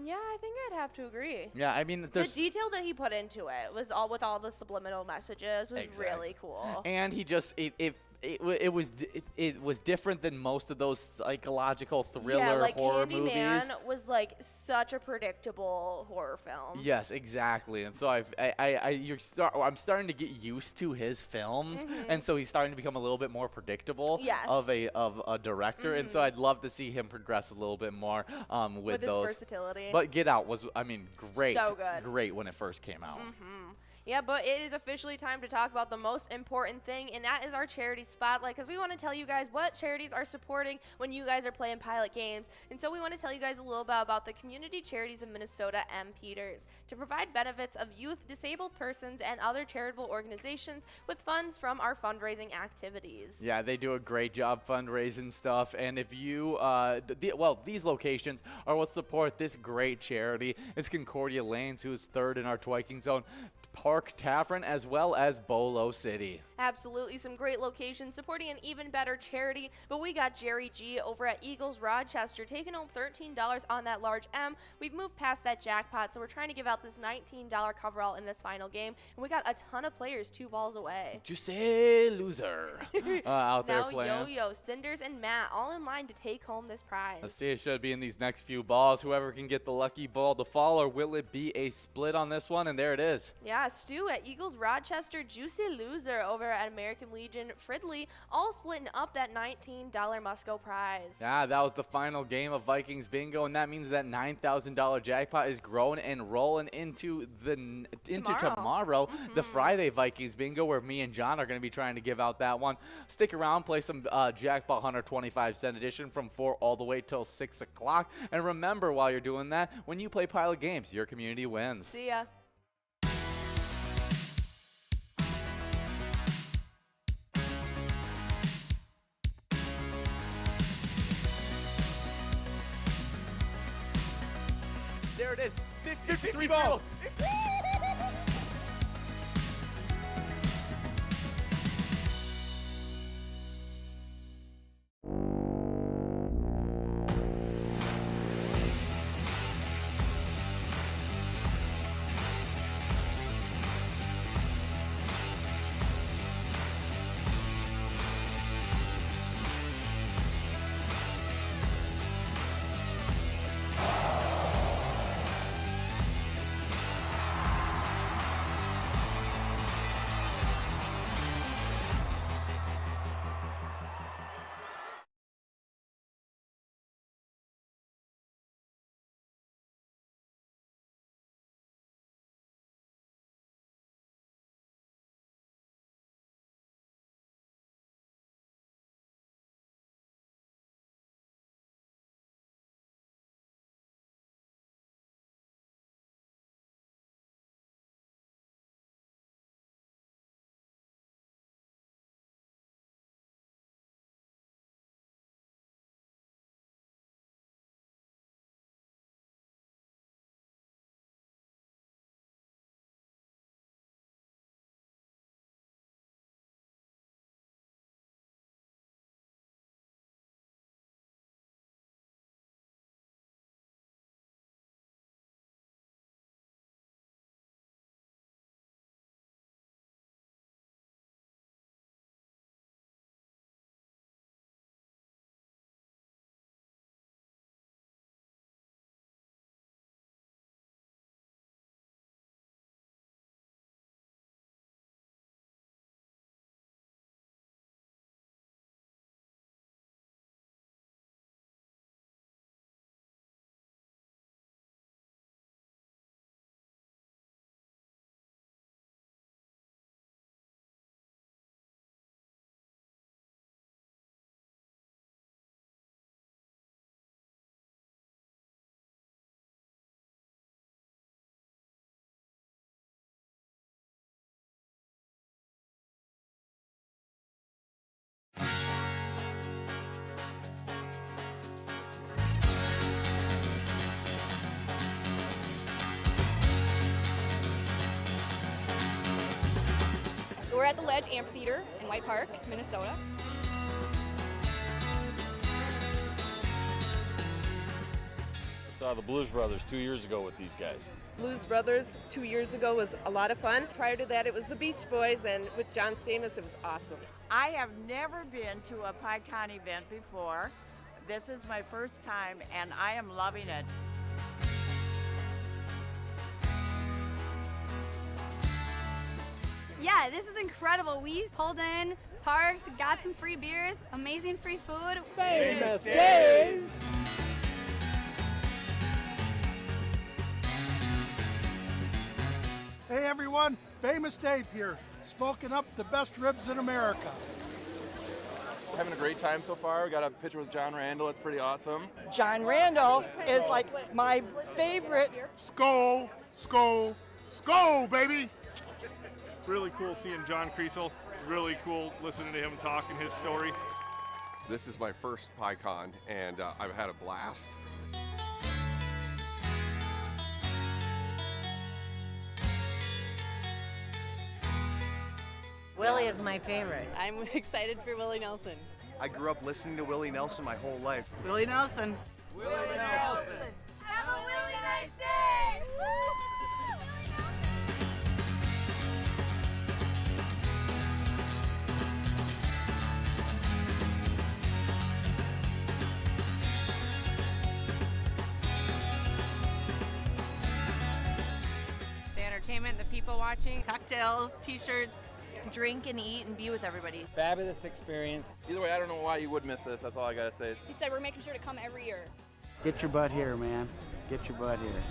Yeah, I think I'd have to agree. Yeah, I mean, the detail that he put into it was all with all the subliminal messages was really cool. And he just it was different than most of those psychological thriller horror movies. Candyman was like such a predictable horror film. Yes, exactly. And so I'm starting to get used to his films, and so he's starting to become a little bit more predictable of a director. And so I'd love to see him progress a little bit more with those. His versatility. But Get Out was, I mean, great. So good. Great when it first came out. Yeah, but it is officially time to talk about the most important thing, and that is our charity spotlight, because we want to tell you guys what charities are supporting when you guys are playing pilot games. And so we want to tell you guys a little bit about the Community Charities of Minnesota and Peters to provide benefits of youth, disabled persons, and other charitable organizations with funds from our fundraising activities. Yeah, they do a great job fundraising stuff, and if you, these locations are what support this great charity. It's Concordia Lanes, who is 3rd in our Twiking Zone, Park Tavern, as well as Bolo City. Absolutely, some great locations supporting an even better charity. But we got Jerry G over at Eagles Rochester taking home $13 on that large M. We've moved past that jackpot, so we're trying to give out this $19 coverall in this final game. And we got a ton of players 2 balls away. Juicy loser out there playing. Now Yo-Yo, Cinders, and Matt all in line to take home this prize. Let's see, it should be in these next few balls. Whoever can get the lucky ball to fall, or will it be a split on this one? And there it is. Yeah, Stu at Eagles Rochester, Juicy Loser over at American Legion Fridley, all splitting up that $19 Musco prize. Yeah, that was the final game of Vikings Bingo, and that means that $9,000 jackpot is growing and rolling into tomorrow, the Friday Vikings Bingo, where me and John are going to be trying to give out that one. Stick around, play some Jackpot Hunter 25-cent edition from 4 all the way till 6 o'clock. And remember, while you're doing that, when you play pilot games, your community wins. See ya. it is. 53 balls. We're at the Ledge Amphitheater in White Park, Minnesota. I saw the Blues Brothers 2 years ago with these guys. Blues Brothers 2 years ago was a lot of fun. Prior to that, it was the Beach Boys, and with John Stamos, it was awesome. I have never been to a PyCon event before. This is my first time, and I am loving it. Yeah, this is incredible. We pulled in, parked, got some free beers, amazing free food. Famous days! Hey everyone, Famous Dave here, smoking up the best ribs in America. Having a great time so far. Got a picture with John Randall. It's pretty awesome. John Randall is like my favorite. Skull, skull, skull, baby! Really cool seeing John Creasel. Really cool listening to him talking his story. This is my first PyCon, and I've had a blast. Willie is my favorite. I'm excited for Willie Nelson. I grew up listening to Willie Nelson my whole life. Willie Nelson. Willie Nelson. Have a really nice day! The entertainment, the people watching. Cocktails, t-shirts. Drink and eat and be with everybody. Fabulous experience. Either way, I don't know why you would miss this. That's all I gotta say. He said we're making sure to come every year. Get your butt here, man. Get your butt here.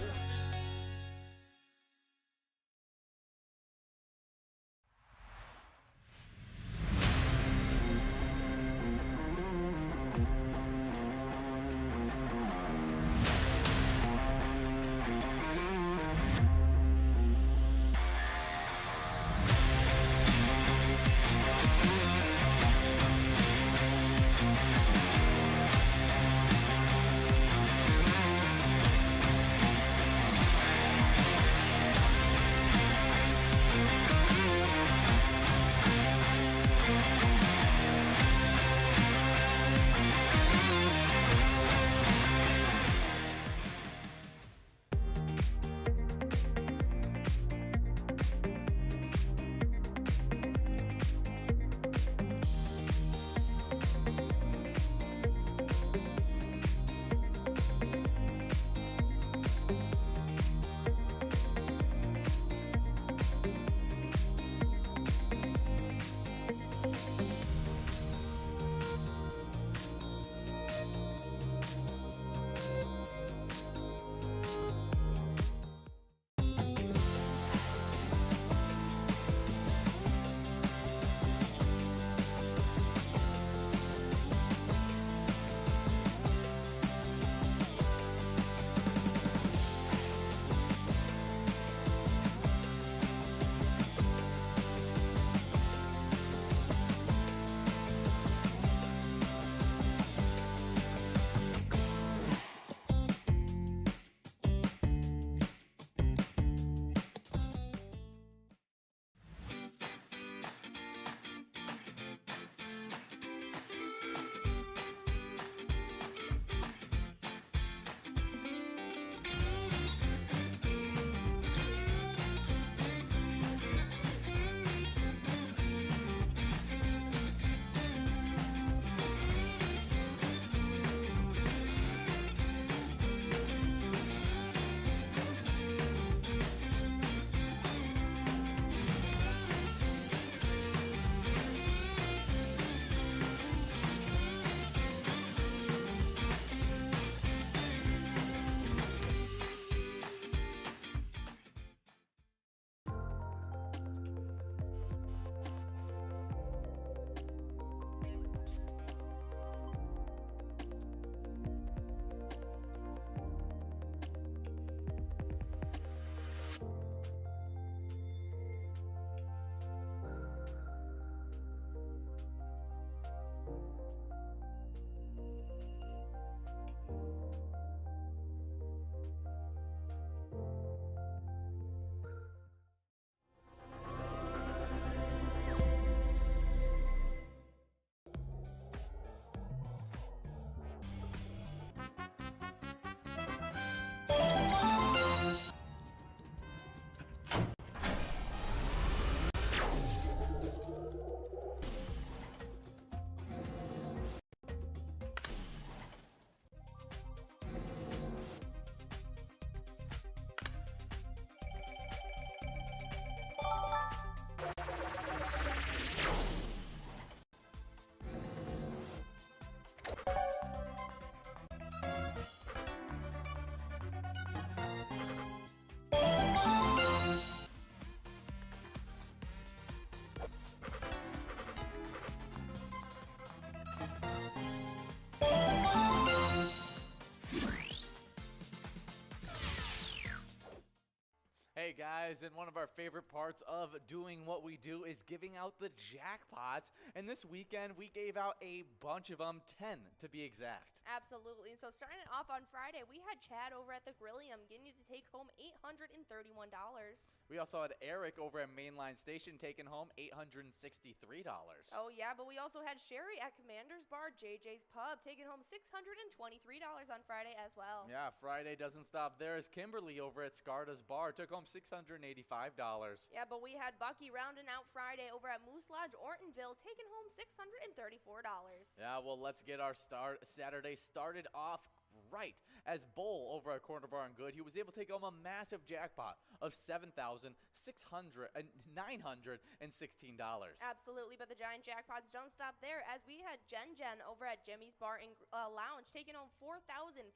guys, and one of our favorite parts of doing what we do is giving out the jackpots. And this weekend, we gave out a bunch of them, 10 to be exact. Absolutely. So starting it off on Friday, we had Chad over at the Grillium getting you to take home $831. We also had Eric over at Mainline Station taking home $863. Oh, yeah, but we also had Sherry at Commander's Bar, JJ's Pub, taking home $623 on Friday as well. Yeah, Friday doesn't stop there as Kimberly over at Scarta's Bar took home $685. Yeah, but we had Bucky rounding out Friday over at Moose Lodge, Ortonville, taking home $634. Yeah, well, let's get our Saturday started off right as Bull over at Corner Bar and Good. He was able to take home a massive jackpot of $7,916. Absolutely, but the giant jackpots don't stop there as we had Jen over at Jimmy's Bar and Lounge taking home $4,576.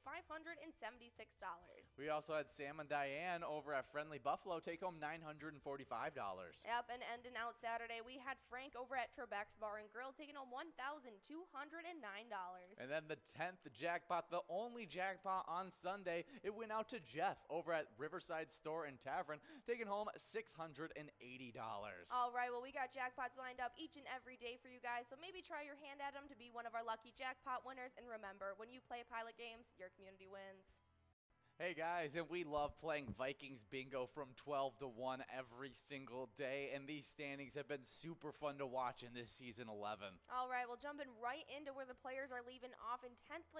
We also had Sam and Diane over at Friendly Buffalo take home $945. Yep, and ending out Saturday, we had Frank over at Trebek's Bar and Grill taking home $1,209. And then the 10th jackpot, the only jackpot on Sunday, it went out to Jeff over at Riverside Store and Tavern, taking home $680. All right, well, we got jackpots lined up each and every day for you guys, so maybe try your hand at them to be one of our lucky jackpot winners. And remember, when you play Pilot games, your community wins. Hey guys, and we love playing Vikings bingo from 12 to 1 every single day, and these standings have been super fun to watch in this season 11. All right, well, jumping right into where the players are leaving off in 10th place.